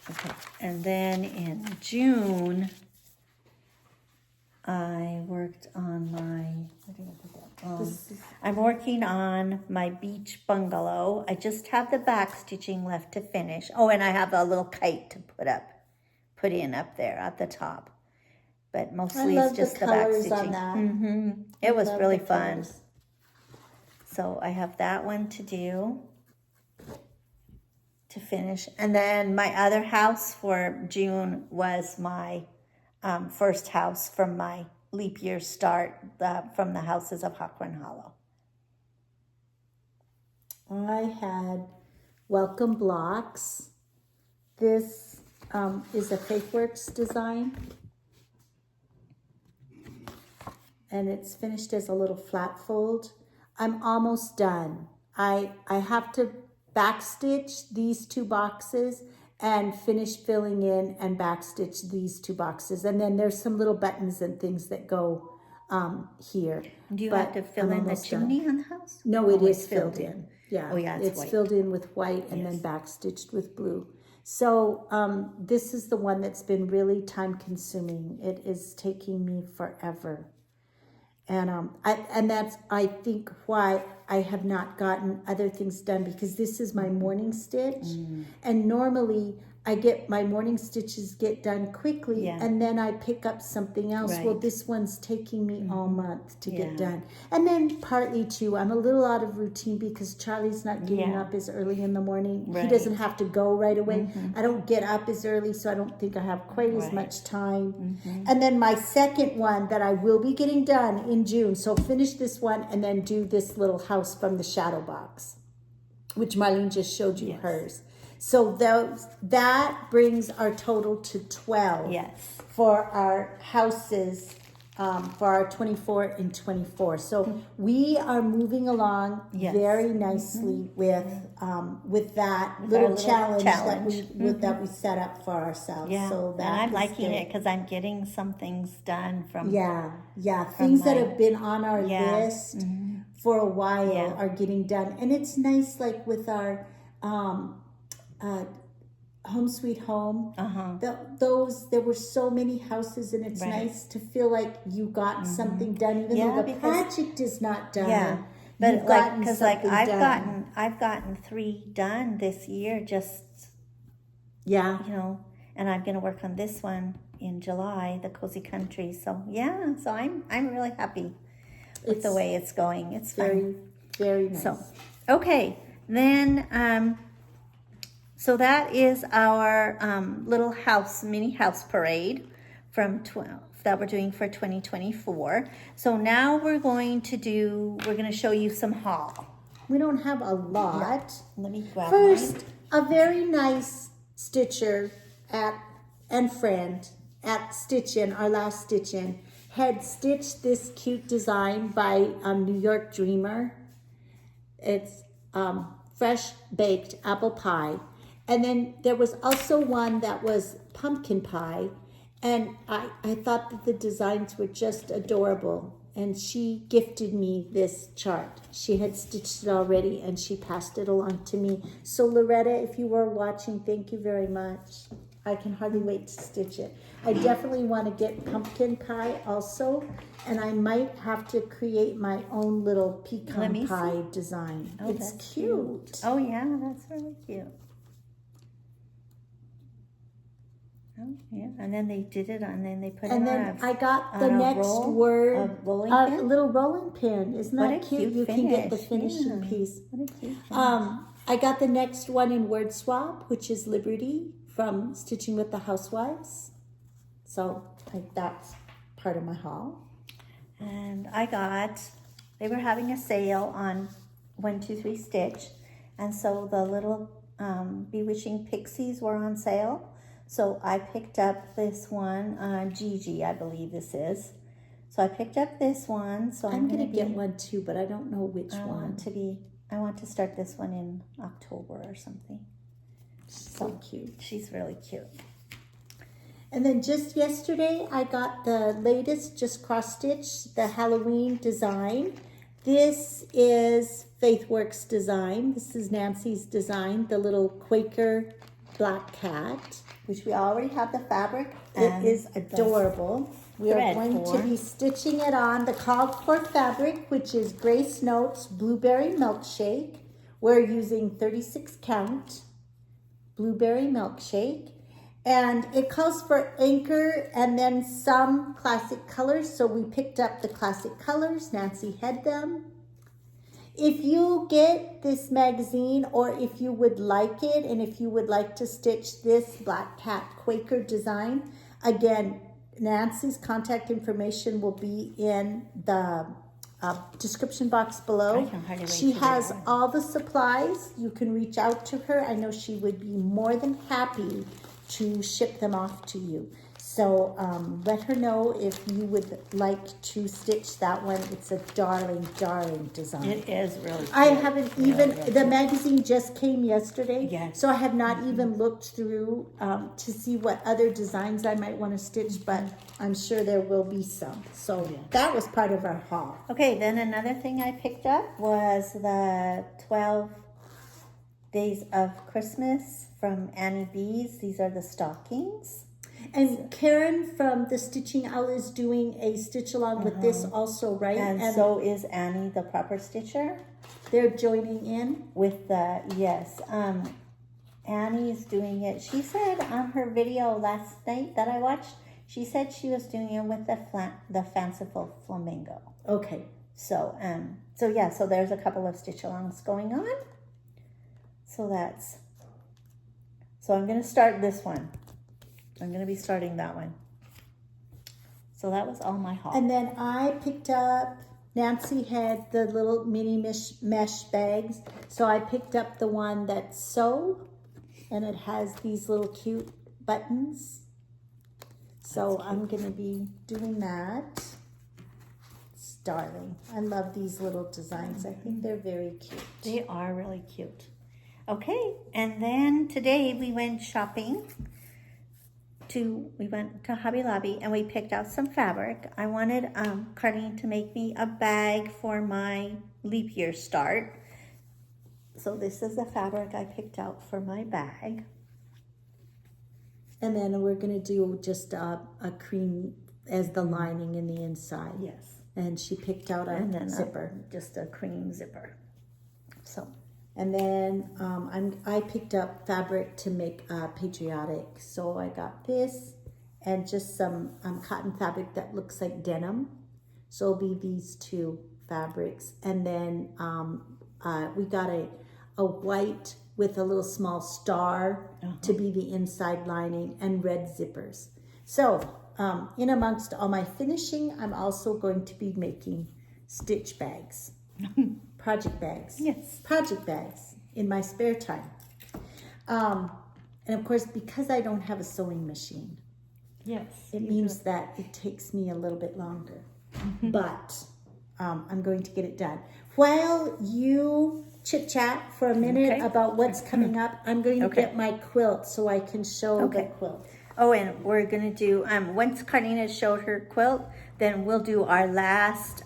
Okay, and then in June, I worked on my, where did I put that? I'm working on my beach bungalow. I just have the back stitching left to finish. Oh, and I have a little kite to put in up there at the top. But mostly it's just the back stitching. It was really fun. So I have that one to do, to finish. And then my other house for June was my first house from my leap year start from the houses of Hawthorne Hollow. I had welcome blocks. This is a Faithwurks design. And it's finished as a little flat fold. I'm almost done. I have to backstitch these 2 boxes and finish filling in and backstitch these 2 boxes. And then there's some little buttons and things that go here. Do you have to fill in the chimney on the house? No, it is filled in. Yeah, oh, yeah, it's white. filled in with white and then backstitched with blue. So this is the one that's been really time consuming. It is taking me forever. And that's, I think, why I have not gotten other things done, because this is my morning stitch. And normally I get my morning stitches get done quickly, and then I pick up something else. Right. Well, this one's taking me all month to get done. And then partly too, I'm a little out of routine because Charlie's not getting up as early in the morning. Right. He doesn't have to go right away. I don't get up as early, so I don't think I have quite as much time. And then my second one that I will be getting done in June, so finish this one and then do this little house from the shadow box, which Marlene just showed you hers. So that brings our total to 12 for our houses, for our 24 and 24. So we are moving along very nicely with that little challenge. That we set up for ourselves. Yeah, so that and I'm liking it because I'm getting some things done from things that have been on our list for a while are getting done, and it's nice, like with our Home Sweet Home. There were so many houses, and it's nice to feel like you got something done, even though the project is not done. Yeah, but like, because like I've gotten 3 done this year, just you know, and I'm gonna work on this one in July, the Cozy Country. So so I'm really happy with the way it's going. It's very very nice. So okay, then so that is our little mini house parade from 12 that we're doing for 2024. So now we're going to show you some haul. We don't have a lot. Let me grab First, a very nice stitcher and friend at Stitch-In, our last Stitch-In, had stitched this cute design by New York Dreamer. It's fresh baked apple pie. And then there was also one that was pumpkin pie. And I thought that the designs were just adorable. And she gifted me this chart. She had stitched it already and she passed it along to me. So Loretta, if you were watching, thank you very much. I can hardly wait to stitch it. I definitely want to get pumpkin pie also. And I might have to create my own little pecan pie design. Oh, it's cute. Oh yeah, that's really cute. Oh, yeah, and then they did it, and then they put it on. And then I got the next word, a little rolling pin. Isn't that cute? You can get the finishing piece. What a cute finish. I got the next one in word swap, which is Liberty from Stitching with the Housewives. So that's part of my haul. And they were having a sale on 1, 2, 3 Stitch, and so the little Bewitching Pixies were on sale. So I picked up this one, Gigi, I believe this is. So I picked up this one. So I'm gonna get one too, but I don't know which I one. want to start this one in October or something. So cute. She's really cute. And then just yesterday, I got the latest just cross stitch, the Halloween design. This is Faithwurks design. This is Nancy's design, the little Quaker black cat. Which we already have the fabric. It is adorable. We are going to be stitching it on the called for fabric, which is Grace Notes Blueberry Milkshake. We're using 36 count blueberry milkshake. And it calls for anchor and then some classic colors. So we picked up the classic colors. Nancy had them. If you get this magazine, or if you would like it, and if you would like to stitch this Black Cat Quaker design, again, Nancy's contact information will be in the description box below. She has all the supplies. You can reach out to her. I know she would be more than happy to ship them off to you. So let her know if you would like to stitch that one. It's a darling, darling design. It is really cute. I haven't even, the magazine just came yesterday. Yes. So I have not even looked through to see what other designs I might want to stitch, but I'm sure there will be some. So that was part of our haul. Okay, then another thing I picked up was the 12 Days of Christmas from Annie B's. These are the stockings. And Karen from the Stitching Owl is doing a stitch along with this also, right? And so is Annie, the proper stitcher. They're joining in with the, yes, Annie is doing it. She said on her video last night that I watched, she said she was doing it with the fanciful flamingo. Okay. So yeah, so there's a couple of stitch alongs going on. So I'm going to start this one. I'm going to be starting that one. So that was all my haul. And then I picked up, Nancy had the little mini mesh bags. So I picked up the one that's sew, and it has these little cute buttons. So I'm going to be doing that. It's darling. I love these little designs. I think they're very cute. They are really cute. Okay, and then today we went shopping. We went to Hobby Lobby and we picked out some fabric. I wanted Carlene to make me a bag for my leap year start. So this is the fabric I picked out for my bag. And then we're going to do just a cream as the lining in the inside. Yes. And she picked out a zipper. Just a cream zipper. So. And then I picked up fabric to make Patriotic. So I got this and just some cotton fabric that looks like denim. So it'll be these two fabrics. And then we got a white with a little small star to be the inside lining, and red zippers. So in amongst all my finishing, I'm also going to be making stitch bags. Project bags. Yes. Project bags in my spare time. And of course, because I don't have a sewing machine, it means that it takes me a little bit longer. But I'm going to get it done. While you chit chat for a minute about what's coming up, I'm going to get my quilt so I can show the quilt. Oh, and we're going to do, once Carlene showed her quilt, then we'll do our last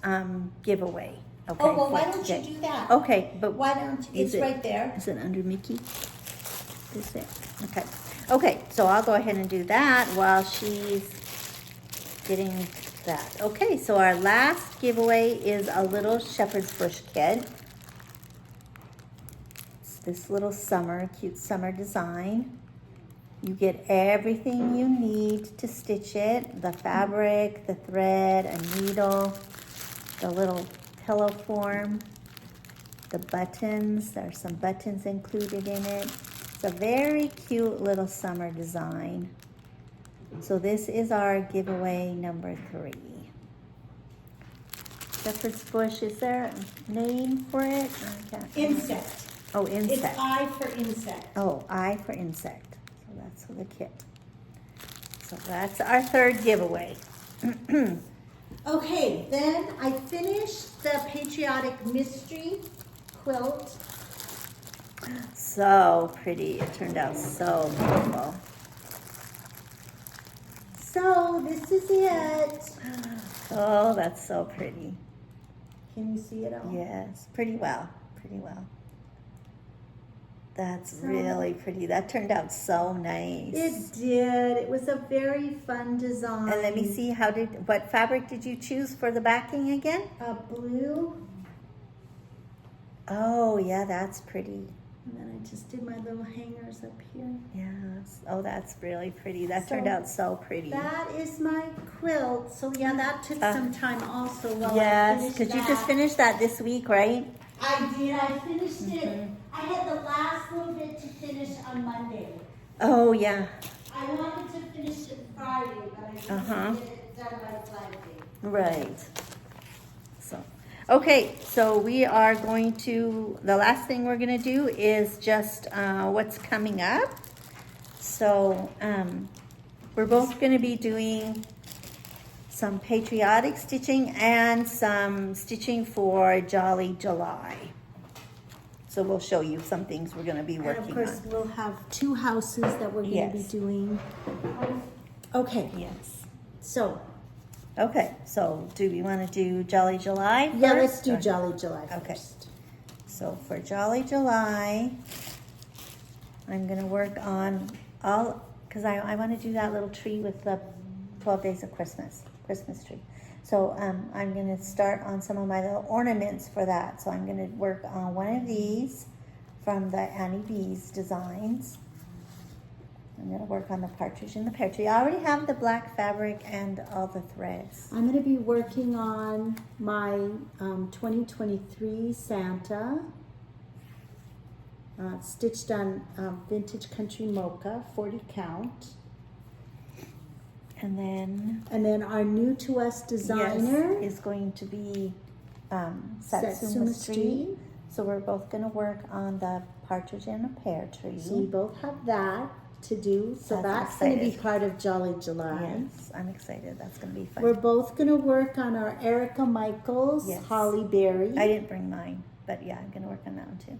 giveaway. Okay, oh, well, why don't you do that? Okay, but why don't you? It's right there. Is it under Mickey? Is it? Okay. Okay, so I'll go ahead and do that while she's getting that. Okay, so our last giveaway is a little shepherd's bush kit. It's this little cute summer design. You get everything you need to stitch it. The fabric, the thread, a needle, the little pillow form, the buttons. There are some buttons included in it. It's a very cute little summer design. So this is our giveaway number 3. Shepherd's bush, is there a name for it? Insect. Oh, insect. It's I for insect. Oh, I for insect. So that's for the kit. So that's our 3rd giveaway. Okay, then I finished the Patriotic Mystery quilt. So pretty. It turned out so beautiful. So this is it. Oh, that's so pretty. Can you see it all? Yes, pretty well. Pretty well. That's really pretty. That turned out so nice. It did. It was a very fun design. And let me see, what fabric did you choose for the backing again? Blue. Oh, yeah, that's pretty. And then I just did my little hangers up here. Yes. Oh, that's really pretty. That So turned out so pretty. That is my quilt. So yeah, that took some time also while I Yes, finished because you that. just finished that this week, right? I did. I finished it. I had the last little bit to finish on Monday. Oh, yeah. I wanted to finish it Friday, but I didn't get it done by Friday. Right. So, okay, so we are going to, the last thing we're going to do is just what's coming up. So, we're both going to be doing some patriotic stitching and some stitching for Jolly July. So we'll show you some things we're going to be working on. And of course, we'll have 2 houses that we're going to be doing. Okay. Yes. So. Okay, so do we want to do Jolly July first? Yeah, let's do Jolly July first. Okay. So for Jolly July, I'm going to work on because I want to do that little tree with the 12 Days of Christmas tree. So I'm going to start on some of my little ornaments for that. So I'm going to work on one of these from the Annie B's designs. I'm going to work on the partridge and the pear tree. I already have the black fabric and all the threads. I'm going to be working on my 2023 Santa. Stitched on Vintage Country Mocha, 40 count. And then our new to us designer is going to be Satsuma Street. So we're both going to work on the partridge and a pear tree. So we both have that to do. So that's going to be part of Jolly July. Yes, I'm excited. That's going to be fun. We're both going to work on our Erica Michaels, Holly Berry. I didn't bring mine, but yeah, I'm going to work on that one too.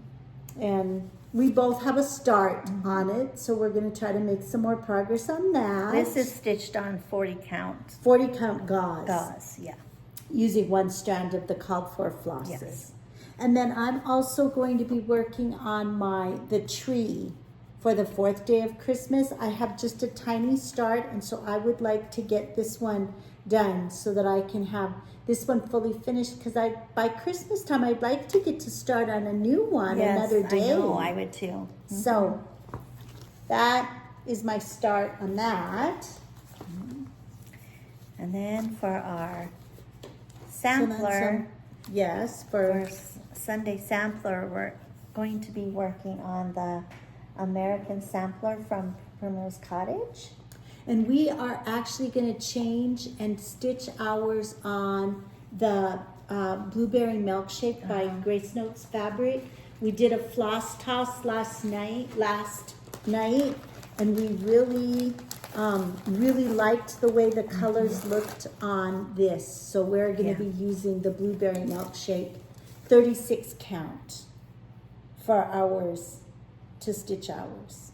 And we both have a start on it, so we're going to try to make some more progress on that. This is stitched on 40 count. 40 count gauze. Gauze, yeah. Using one strand of the called for flosses. Yes. And then I'm also going to be working on the tree for the 4th day of Christmas. I have just a tiny start, and so I would like to get this one done so that I can have this one fully finished, because by Christmas time I'd like to get to start on a new one another day. I know, I would too. So that is my start on that. And then for our sampler, for Sunday sampler, we're going to be working on the American sampler from Primrose Cottage. And we are actually going to change and stitch ours on the Blueberry Milkshake by Grace Notes Fabric. We did a floss toss last night, and we really liked the way the colors looked on this. So we're going to be using the Blueberry Milkshake 36 count for ours, to stitch ours.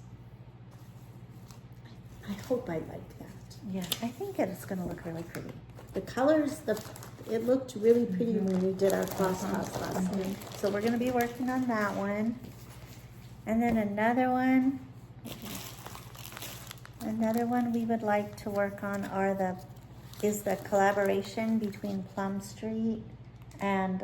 I hope I like that. Yeah, I think it's going to look really pretty. The colors, it looked really pretty when we did our floss toss last night. So we're going to be working on that one. And then another one we would like to work on is the collaboration between Plum Street and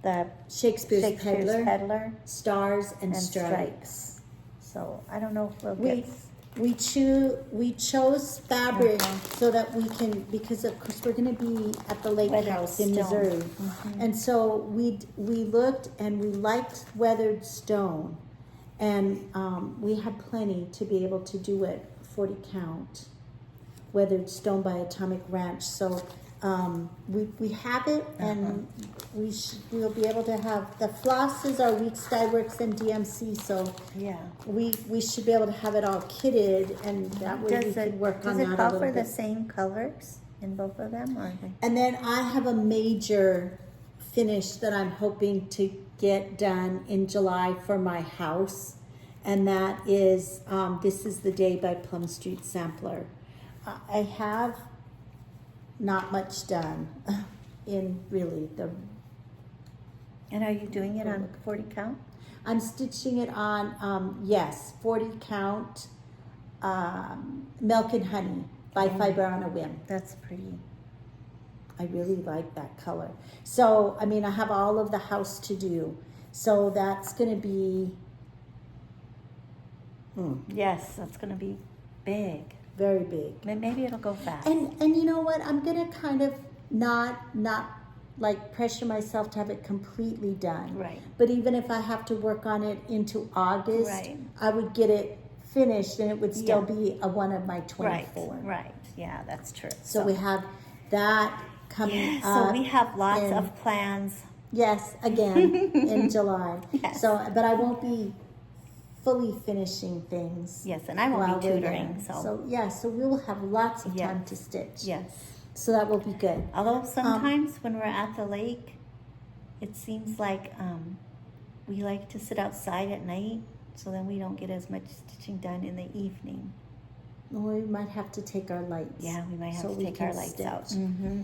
the Shakespeare's Peddler, Stars and Stripes. So I don't know if we'll get... We chose fabric so that we can, because of course we're going to be at the lake house in Missouri. And so we looked and we liked weathered stone, and we had plenty to be able to do it 40 count weathered stone by Atomic Ranch. So we have it, and we'll be able to have the flosses are Wheat Skyworks and DMC. So we should be able to have it all kitted, and that way we can work on that a little bit. Does it call for the same colors? in both of them? Or And then I have a major finish that I'm hoping to get done in July for my house. And that is, This Is the Day by Plum Street Sampler. I have not much done in really the... And are you doing it on 40 count? I'm stitching it on, 40 count, Milk and Honey by Fiber on a Whim. That's pretty. I really like that color. So, I mean, I have all of the house to do. So that's going to be... Yes, that's going to be big. very big. Maybe it'll go fast. And you know what? I'm going to kind of not like pressure myself to have it completely done. Right. But even if I have to work on it into August, I would get it finished and it would still be a one of my 24. Right. Yeah, that's true. So we have that coming up. So we have lots of plans. Yes, again in July. Yes. So, but I won't be fully finishing things. Yes, and I won't be tutoring. So we will have lots of time to stitch. Yes. So that will be good. Although sometimes when we're at the lake, it seems like we like to sit outside at night, so then we don't get as much stitching done in the evening. Well, we might have to take our lights. Yeah, we might have to take our lights out. Mm-hmm.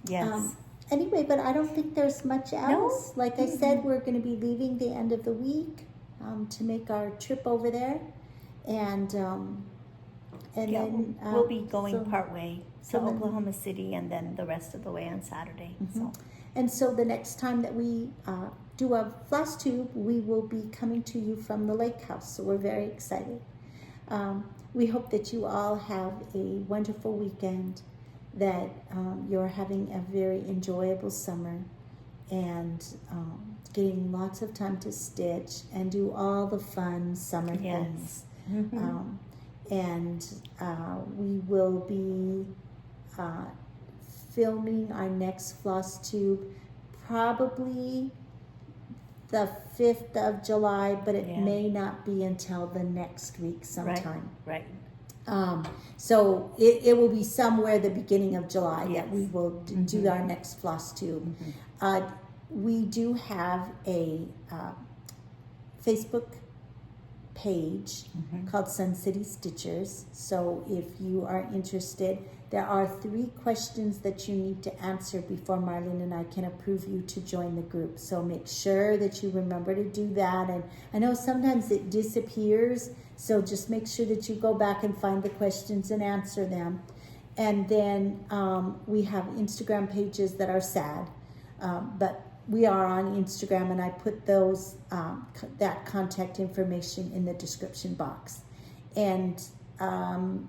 Yes. Anyway, but I don't think there's much else. No. Like I said, we're going to be leaving the end of the week to make our trip over there, and then we'll be going part way to then- Oklahoma City, and then the rest of the way on Saturday. And so the next time that we do a Flosstube, we will be coming to you from the lake house. So we're very excited. We hope that you all have a wonderful weekend, that you're having a very enjoyable summer, and getting lots of time to stitch and do all the fun summer things. And we will be filming our next Flosstube probably the 5th of July, but it may not be until the next week sometime. Right. So it will be somewhere the beginning of July that we will do our next Flosstube. We do have a Facebook page called Sun City Stitchers. So if you are interested, there are 3 questions that you need to answer before Marlene and I can approve you to join the group. So make sure that you remember to do that. And I know sometimes it disappears, so just make sure that you go back and find the questions and answer them. And then we have Instagram pages that are sad, but we are on Instagram, and I put those that contact information in the description box. And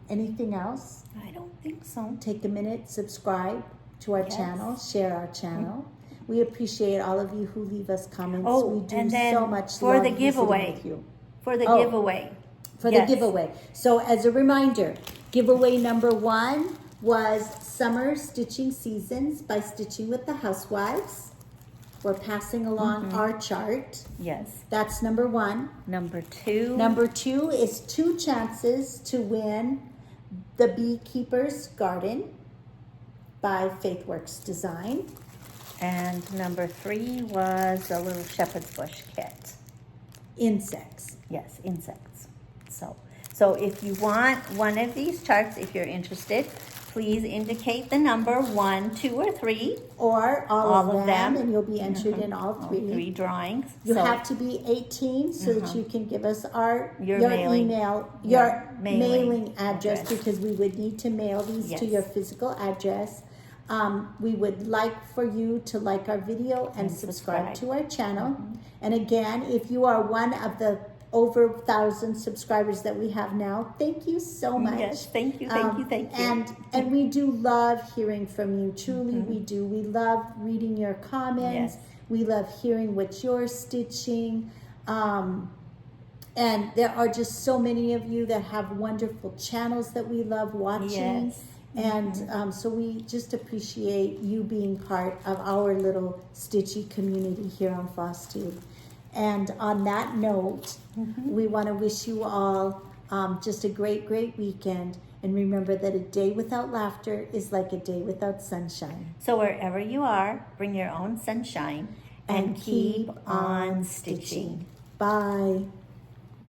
anything else? I don't think so. Take a minute, subscribe to our channel, share our channel. We appreciate all of you who leave us comments. We do and then so much for love the visiting giveaway. with you. For the giveaway. For the giveaway. So as a reminder, giveaway number 1 was Summer Stitching Seasons by Stitching with the Housewives. We're passing along our chart. Yes. That's number 1. Number 2. Number 2 is 2 chances to win the Beekeeper's Garden by Faithwurks Design. And number 3 was the Little Shepherd's Bush kit. Insects. Yes, insects. So if you want one of these charts, if you're interested, please indicate the number 1, 2, or 3. Or all of them, and you'll be entered in all 3. All 3 drawings. You have to be 18 so that you can give us your mailing, email, your mailing address, address, because we would need to mail these to your physical address. We would like for you to like our video and subscribe to our channel. And again, if you are one of the over 1,000 subscribers that we have now, thank you so much. Yes, thank you. And we do love hearing from you. Truly, we do. We love reading your comments. Yes. We love hearing what you're stitching. And there are just so many of you that have wonderful channels that we love watching. Yes. And so we just appreciate you being part of our little stitchy community here on Flosstube. And on that note, we want to wish you all just a great, great weekend. And remember that a day without laughter is like a day without sunshine. So wherever you are, bring your own sunshine and keep on stitching. Bye.